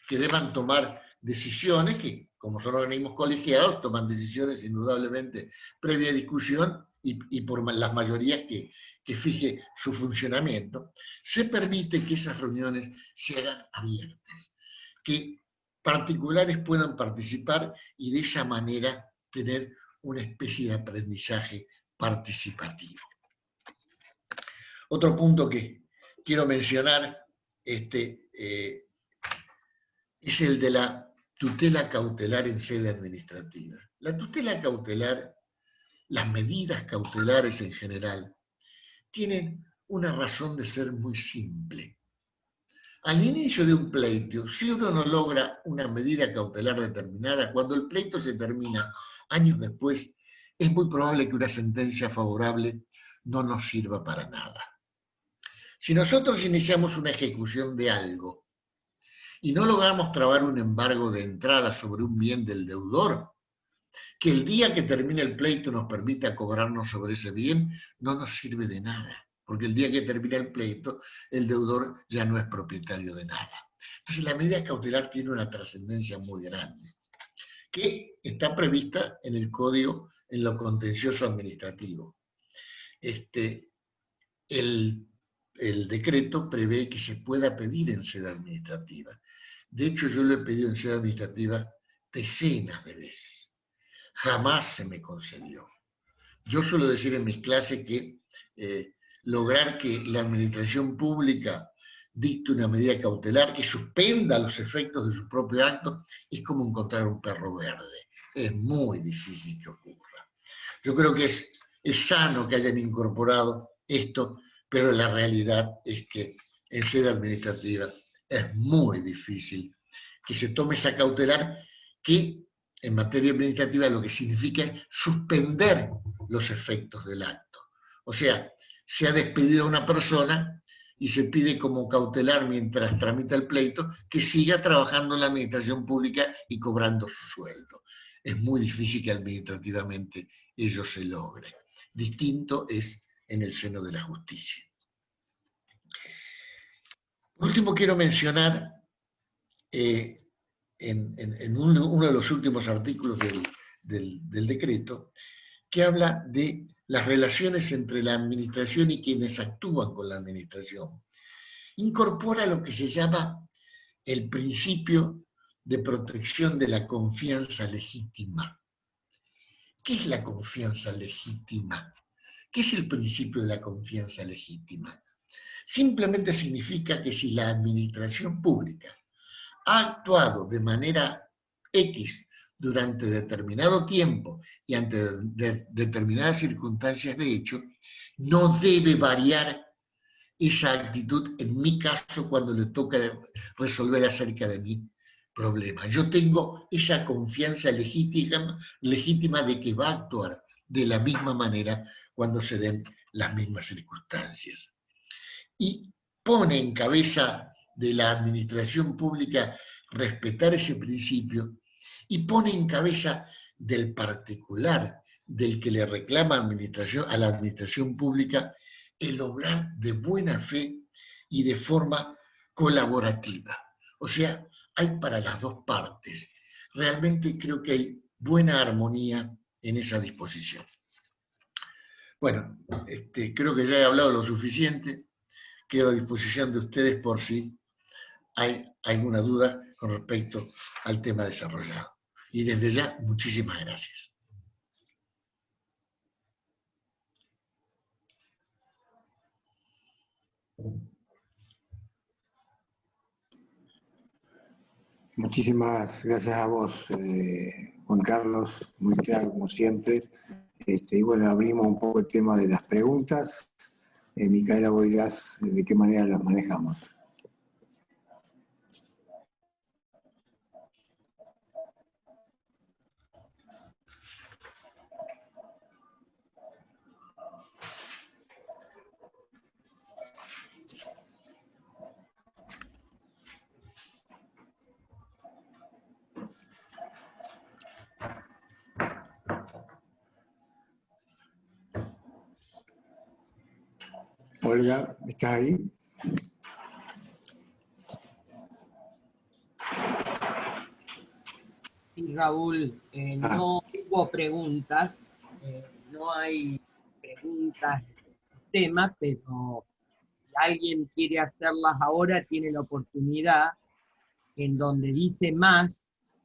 [SPEAKER 3] que deban tomar decisiones, que como son organismos colegiados, toman decisiones indudablemente previa discusión y por las mayorías que fije su funcionamiento, se permite que esas reuniones se hagan abiertas, que particulares puedan participar y de esa manera tener una especie de aprendizaje participativo. Otro punto que quiero mencionar es el de la tutela cautelar en sede administrativa. La tutela cautelar, las medidas cautelares en general, tienen una razón de ser muy simple. Al inicio de un pleito, si uno no logra una medida cautelar determinada, cuando el pleito se termina años después, es muy probable que una sentencia favorable no nos sirva para nada. Si nosotros iniciamos una ejecución de algo y no logramos trabar un embargo de entrada sobre un bien del deudor, que el día que termine el pleito nos permita cobrarnos sobre ese bien, no nos sirve de nada. porque el día que termina el pleito, el deudor ya no es propietario de nada. Entonces la medida cautelar tiene una trascendencia muy grande, que está prevista en el Código en lo contencioso administrativo. El decreto prevé que se pueda pedir en sede administrativa. De hecho, yo lo he pedido en sede administrativa decenas de veces. Jamás se me concedió. Yo suelo decir en mis clases que lograr que la administración pública dicte una medida cautelar que suspenda los efectos de su propio acto es como encontrar un perro verde. Es muy difícil que ocurra. Yo creo que es sano que hayan incorporado esto, pero la realidad es que en sede administrativa es muy difícil que se tome esa cautelar que en materia administrativa lo que significa es suspender los efectos del acto. O sea, se ha despedido a una persona y se pide como cautelar mientras tramita el pleito que siga trabajando en la administración pública y cobrando su sueldo. Es muy difícil que administrativamente ello se logre. Distinto es en el seno de la justicia. Por último, quiero mencionar en uno de los últimos artículos del decreto, que habla de las relaciones entre la administración y quienes actúan con la administración. Incorpora lo que se llama el principio de protección de la confianza legítima. ¿Qué es la confianza legítima? ¿Qué es el principio de la confianza legítima? Simplemente significa que si la administración pública ha actuado de manera X durante determinado tiempo y ante determinadas circunstancias de hecho, no debe variar esa actitud en mi caso cuando le toca resolver acerca de mi problema. Yo tengo esa confianza legítima de que va a actuar de la misma manera cuando se den las mismas circunstancias. Y pone en cabeza de la administración pública respetar ese principio y pone en cabeza del particular, del que le reclama a la administración pública, el obrar de buena fe y de forma colaborativa. O sea, hay para las dos partes. Realmente creo que hay buena armonía en esa disposición. Bueno, creo que ya he hablado lo suficiente. Quedo a disposición de ustedes por si hay alguna duda con respecto al tema desarrollado. Y desde ya, muchísimas gracias.
[SPEAKER 1] Muchísimas gracias a vos, Juan Carlos, muy claro como siempre. Y bueno, abrimos un poco el tema de las preguntas. Micaela, vos dirás de qué manera las manejamos. Olga, ¿estás ahí?
[SPEAKER 4] Sí, Raúl, no hubo preguntas, no hay preguntas del sistema, pero si alguien quiere hacerlas ahora, tiene la oportunidad en donde dice más,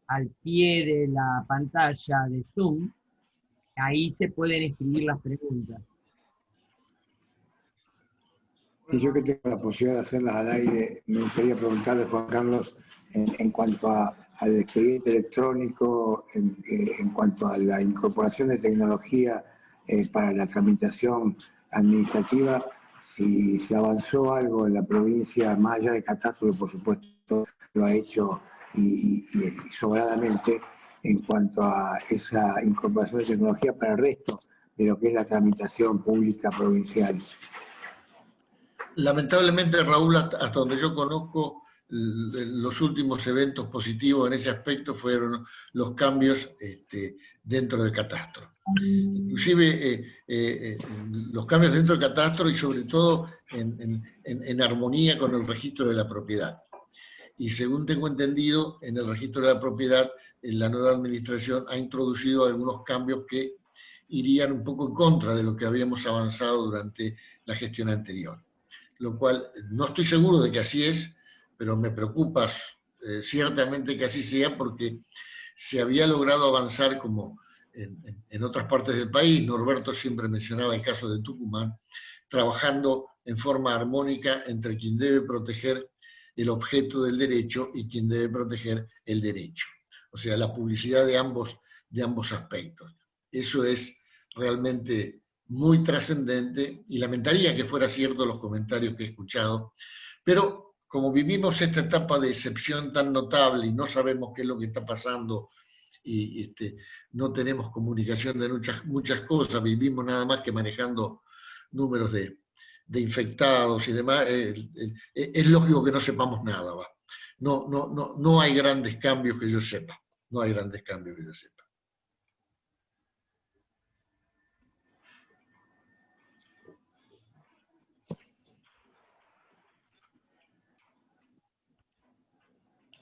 [SPEAKER 4] al pie de la pantalla de Zoom, ahí se pueden escribir las preguntas.
[SPEAKER 1] Y yo que tengo la posibilidad de hacerlas al aire, me gustaría preguntarle, Juan Carlos, en cuanto al expediente electrónico, en cuanto a la incorporación de tecnología para la tramitación administrativa, si se avanzó algo en la provincia, más allá de catastro, que por supuesto lo ha hecho y sobradamente, en cuanto a esa incorporación de tecnología para el resto de lo que es la tramitación pública provincial.
[SPEAKER 3] Lamentablemente, Raúl, hasta donde yo conozco, los últimos eventos positivos en ese aspecto fueron los cambios dentro del catastro. Inclusive los cambios dentro del catastro y sobre todo en armonía con el registro de la propiedad. Y según tengo entendido, en el registro de la propiedad, la nueva administración ha introducido algunos cambios que irían un poco en contra de lo que habíamos avanzado durante la gestión anterior. Lo cual no estoy seguro de que así es, pero me preocupa ciertamente que así sea, porque se había logrado avanzar como en otras partes del país. Norberto siempre mencionaba el caso de Tucumán, trabajando en forma armónica entre quien debe proteger el objeto del derecho y quien debe proteger el derecho. O sea, la publicidad de ambos aspectos. Eso es realmente muy trascendente y lamentaría que fuera cierto los comentarios que he escuchado, pero como vivimos esta etapa de excepción tan notable y no sabemos qué es lo que está pasando y no tenemos comunicación de muchas cosas, vivimos nada más que manejando números de infectados y demás, es lógico que no sepamos nada. ¿Va? No hay grandes cambios que yo sepa. No hay grandes cambios que yo sepa.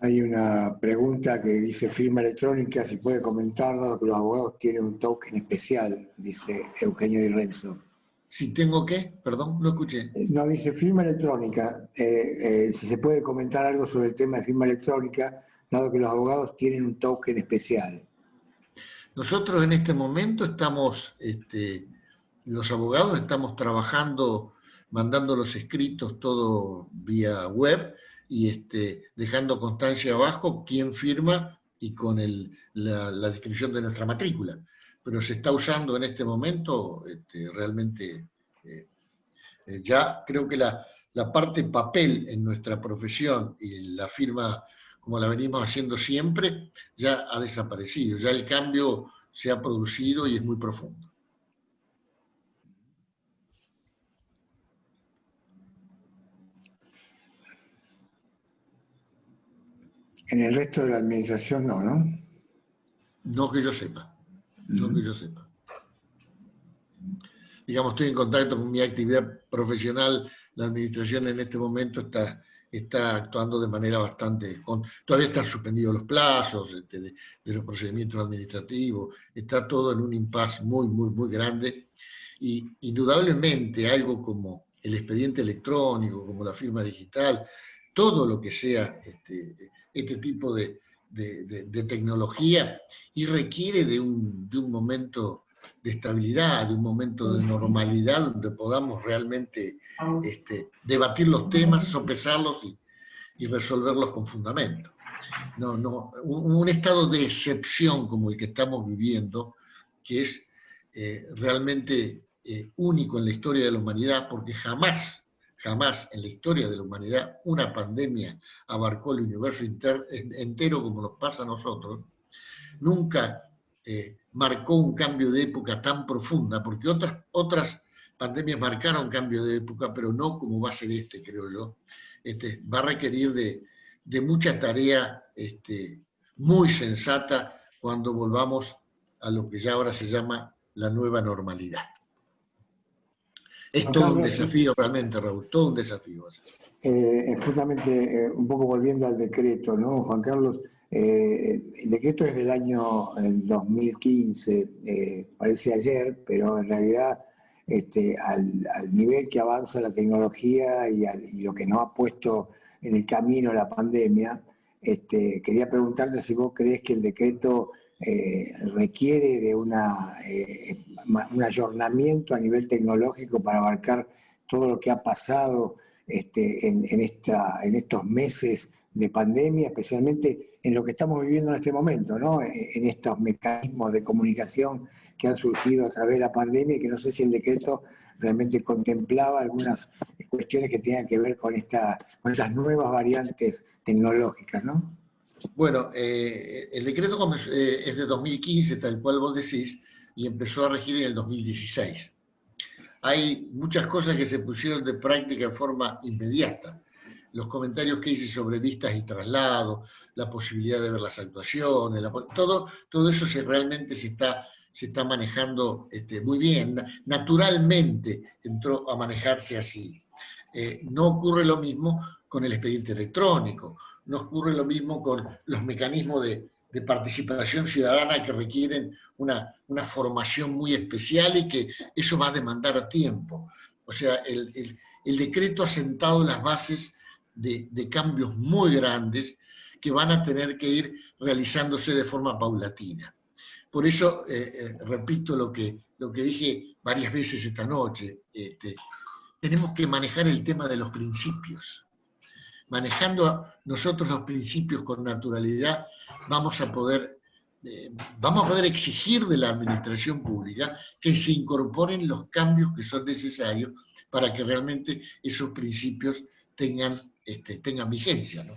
[SPEAKER 1] Hay una pregunta que dice firma electrónica, si puede comentar, dado que los abogados tienen un token especial, dice Eugenio Di Renzo.
[SPEAKER 3] Si tengo qué, perdón, no escuché.
[SPEAKER 1] No, dice firma electrónica, si se puede comentar algo sobre el tema de firma electrónica, dado que los abogados tienen un token especial.
[SPEAKER 3] Nosotros en este momento estamos, los abogados estamos trabajando, mandando los escritos todo vía web, y dejando constancia abajo quién firma y con la descripción de nuestra matrícula. Pero se está usando en este momento realmente, ya creo que la parte papel en nuestra profesión y la firma como la venimos haciendo siempre, ya ha desaparecido, ya el cambio se ha producido y es muy profundo.
[SPEAKER 1] En el resto de la administración no, ¿no?
[SPEAKER 3] No que yo sepa, no que yo sepa. Digamos, estoy en contacto con mi actividad profesional, la administración en este momento está actuando de manera bastante... todavía están suspendidos los plazos de los procedimientos administrativos, está todo en un impasse muy grande, y indudablemente algo como el expediente electrónico, como la firma digital, todo lo que sea este tipo de tecnología, y requiere de un momento de estabilidad, de un momento de normalidad donde podamos realmente debatir los temas, sopesarlos y resolverlos con fundamento. Un estado de excepción como el que estamos viviendo, que es realmente único en la historia de la humanidad, porque jamás en la historia de la humanidad una pandemia abarcó el universo entero como nos pasa a nosotros. Nunca marcó un cambio de época tan profunda, porque otras pandemias marcaron cambio de época, pero no como va a ser creo yo. Va a requerir de mucha tarea muy sensata cuando volvamos a lo que ya ahora se llama la nueva normalidad. Es todo un desafío realmente, Raúl, todo un desafío.
[SPEAKER 1] Justamente, un poco volviendo al decreto, ¿no, Juan Carlos? El decreto es del año 2015, parece ayer, pero en realidad al nivel que avanza la tecnología y lo que nos ha puesto en el camino la pandemia, quería preguntarte si vos crees que el decreto requiere de un ayornamiento a nivel tecnológico para abarcar todo lo que ha pasado en estos meses de pandemia, especialmente en lo que estamos viviendo en este momento, ¿no? En estos mecanismos de comunicación que han surgido a través de la pandemia, y que no sé si el decreto realmente contemplaba algunas cuestiones que tengan que ver con estas nuevas variantes tecnológicas, ¿no?
[SPEAKER 3] Bueno, el decreto es de 2015, tal cual vos decís, y empezó a regir en el 2016. Hay muchas cosas que se pusieron de práctica en forma inmediata. los comentarios que hice sobre vistas y traslados, la posibilidad de ver las actuaciones, todo eso realmente se está manejando muy bien. Naturalmente entró a manejarse así. No ocurre lo mismo con el expediente electrónico, no ocurre lo mismo con los mecanismos de participación ciudadana que requieren una formación muy especial y que eso va a demandar tiempo. O sea, el decreto ha sentado las bases de cambios muy grandes que van a tener que ir realizándose de forma paulatina. Por eso, repito lo que dije varias veces esta noche, tenemos que manejar el tema de los principios. Manejando nosotros los principios con naturalidad, vamos a poder exigir de la administración pública que se incorporen los cambios que son necesarios para que realmente esos principios tengan vigencia, ¿no?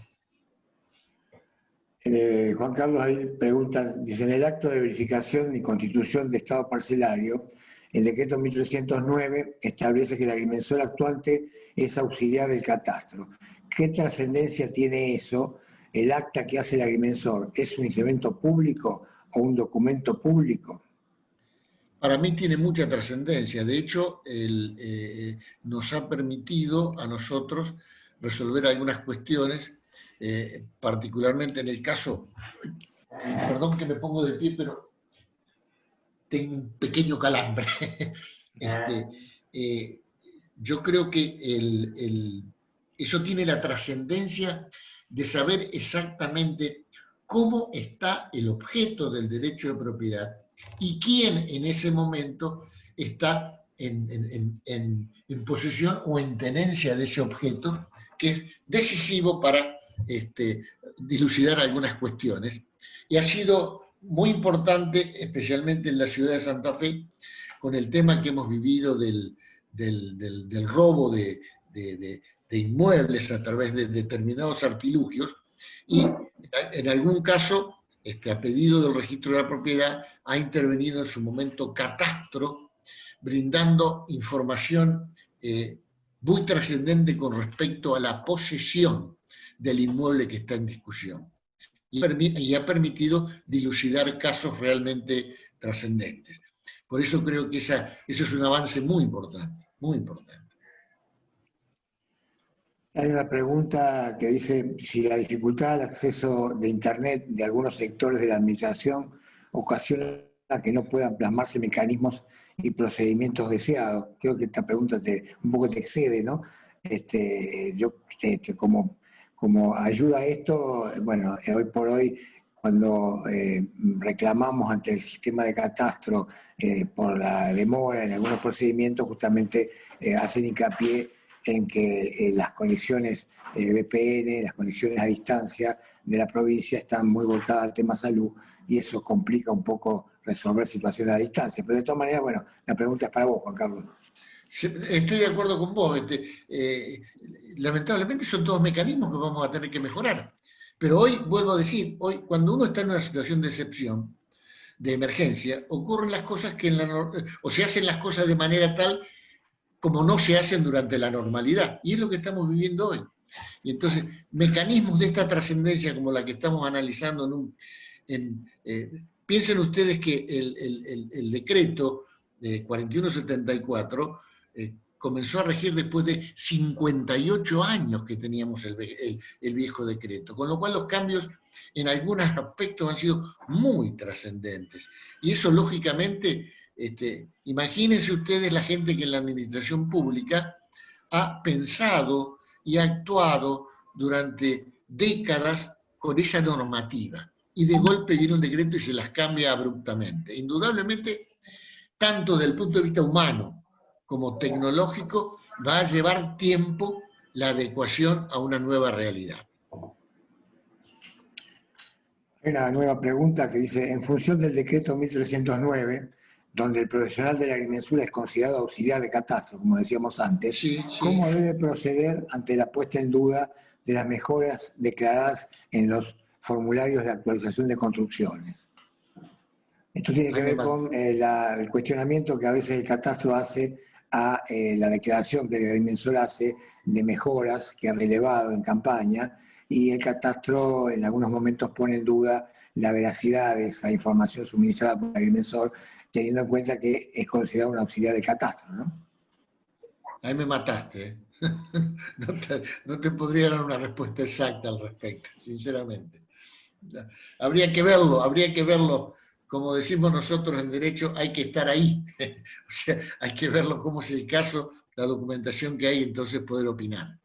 [SPEAKER 1] Juan Carlos ahí pregunta, dice, en el acto de verificación y constitución de estado parcelario, el decreto 1309 establece que el agrimensor actuante es auxiliar del catastro. ¿Qué trascendencia tiene eso? ¿El acta que hace el agrimensor es un instrumento público o un documento público?
[SPEAKER 3] Para mí tiene mucha trascendencia. De hecho, nos ha permitido a nosotros resolver algunas cuestiones, particularmente en el caso, perdón que me pongo de pie, pero tengo un pequeño calambre. Yo creo que eso tiene la trascendencia de saber exactamente cómo está el objeto del derecho de propiedad y quién en ese momento está en posesión o en tenencia de ese objeto, que es decisivo para dilucidar algunas cuestiones. Y ha sido muy importante, especialmente en la ciudad de Santa Fe, con el tema que hemos vivido del robo de inmuebles a través de determinados artilugios, y en algún caso, a pedido del registro de la propiedad, ha intervenido en su momento Catastro, brindando información muy trascendente con respecto a la posesión del inmueble que está en discusión. Y ha permitido dilucidar casos realmente trascendentes. Por eso creo que eso es un avance muy importante, muy importante.
[SPEAKER 1] Hay una pregunta que dice si la dificultad al acceso de Internet de algunos sectores de la administración ocasiona que no puedan plasmarse mecanismos y procedimientos deseados. Creo que esta pregunta un poco te excede, ¿no? Como ayuda a esto, bueno, hoy por hoy, cuando reclamamos ante el sistema de catastro por la demora en algunos procedimientos, justamente hacen hincapié en que las conexiones VPN, las conexiones a distancia de la provincia están muy volcadas al tema salud y eso complica un poco resolver situaciones a distancia. Pero de todas maneras, bueno, la pregunta es para vos, Juan Carlos.
[SPEAKER 3] Estoy de acuerdo con vos. Lamentablemente son todos mecanismos que vamos a tener que mejorar. Pero hoy, vuelvo a decir, hoy cuando uno está en una situación de excepción, de emergencia, ocurren las cosas o se hacen las cosas de manera tal como no se hacen durante la normalidad. Y es lo que estamos viviendo hoy. Y entonces, mecanismos de esta trascendencia como la que estamos analizando, piensen ustedes que el decreto de 4174 comenzó a regir después de 58 años que teníamos el viejo decreto, con lo cual los cambios en algunos aspectos han sido muy trascendentes. Y eso, lógicamente, imagínense ustedes la gente que en la administración pública ha pensado y ha actuado durante décadas con esa normativa, y de golpe viene un decreto y se las cambia abruptamente. Indudablemente, tanto desde el punto de vista humano como tecnológico, va a llevar tiempo la adecuación a una nueva realidad.
[SPEAKER 1] Hay una nueva pregunta que dice, en función del decreto 1309, donde el profesional de la agrimensura es considerado auxiliar de catastro, como decíamos antes, ¿cómo debe proceder ante la puesta en duda de las mejoras declaradas en los formularios de actualización de construcciones? Esto tiene que ver con el cuestionamiento que a veces el catastro hace a la declaración que el agrimensor hace de mejoras que ha relevado en campaña, y el catastro en algunos momentos pone en duda la veracidad de esa información suministrada por el agrimensor, teniendo en cuenta que es considerado un auxiliar del catastro, ¿no?
[SPEAKER 3] Ahí me mataste, ¿eh? No te podría dar una respuesta exacta al respecto, sinceramente. Habría que verlo, como decimos nosotros en derecho, hay que estar ahí. O sea, hay que verlo cómo es el caso, la documentación que hay, entonces poder opinar.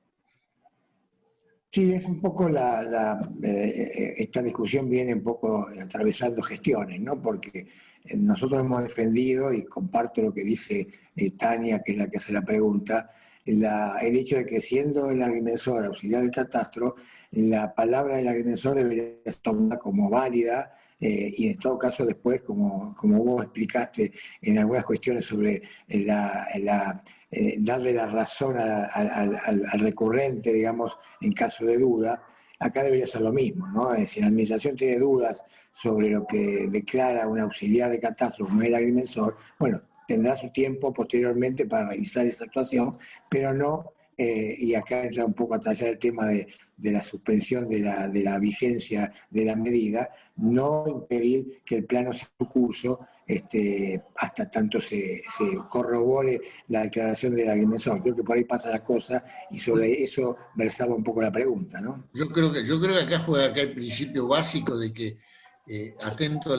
[SPEAKER 1] Sí, es un poco esta discusión viene un poco atravesando gestiones, ¿no? Porque nosotros hemos defendido, y comparto lo que dice Tania, que es la que hace la pregunta, el hecho de que siendo el agrimensor auxiliar del catastro, la palabra del agrimensor debería ser tomada como válida, y en todo caso después, como vos explicaste en algunas cuestiones sobre darle la razón al recurrente, digamos, en caso de duda, acá debería ser lo mismo, ¿no? Si la administración tiene dudas sobre lo que declara un auxiliar de catastro como el agrimensor, bueno, tendrá su tiempo posteriormente para revisar esa actuación, pero no, y acá entra un poco a tallar el tema de la suspensión de la vigencia de la medida, no impedir que el plano siga su curso hasta tanto se corrobore la declaración del agrimensor. Creo que por ahí pasa la cosa, y sobre eso versaba un poco la pregunta, ¿no?
[SPEAKER 3] Yo creo que acá juega el principio básico de que, atento a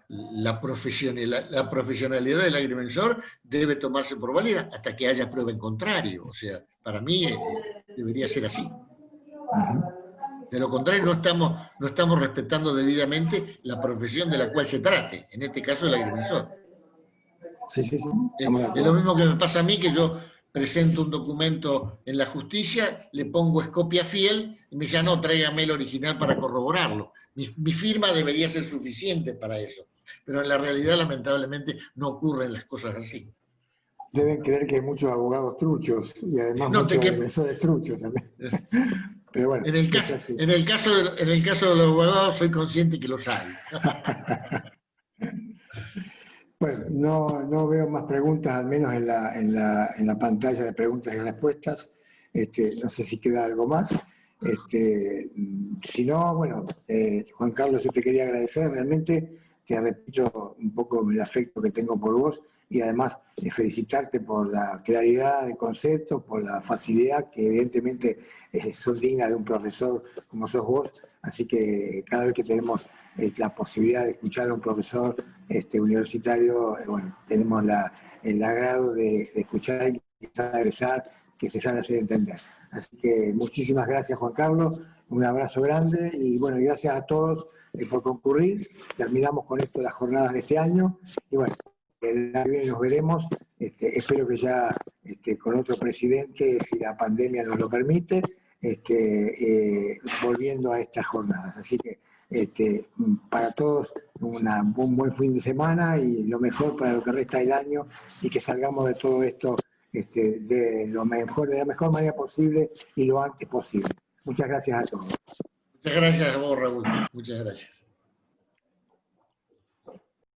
[SPEAKER 3] la profesionalidad del agrimensor, debe tomarse por válida hasta que haya prueba en contrario. O sea, para mí debería ser así. De lo contrario, no estamos respetando debidamente la profesión de la cual se trate, en este caso el agrimensor.
[SPEAKER 1] Sí.
[SPEAKER 3] Es lo mismo que me pasa a mí, que yo presento un documento en la justicia, le pongo es copia fiel, y me dice, no, tráigame el original para corroborarlo. Mi firma debería ser suficiente para eso, pero en la realidad, lamentablemente, no ocurren las cosas así.
[SPEAKER 1] Deben creer que hay muchos abogados truchos, y además muchos agrimensores truchos también. Pero bueno,
[SPEAKER 3] en el caso de los abogados, soy consciente que los hay.
[SPEAKER 1] Bueno, no veo más preguntas, al menos en la pantalla de preguntas y respuestas. No sé si queda algo más. Si no, bueno, Juan Carlos, yo te quería agradecer realmente. Te repito un poco el afecto que tengo por vos, y además felicitarte por la claridad de concepto, por la facilidad, que evidentemente sos digna de un profesor como sos vos. Así que cada vez que tenemos la posibilidad de escuchar a un profesor universitario, bueno, tenemos el agrado de escuchar a alguien que sabe egresar, que se sabe hacer entender. Así que muchísimas gracias, Juan Carlos, un abrazo grande, y bueno, gracias a todos por concurrir. Terminamos con esto las jornadas de este año, y bueno, el año que viene nos veremos, espero que ya con otro presidente, si la pandemia nos lo permite, volviendo a estas jornadas. Así que para todos un buen fin de semana, y lo mejor para lo que resta del año, y que salgamos de todo esto de la mejor manera posible y lo antes posible. Muchas gracias a todos.
[SPEAKER 3] Muchas gracias a vos, Raúl. Muchas gracias.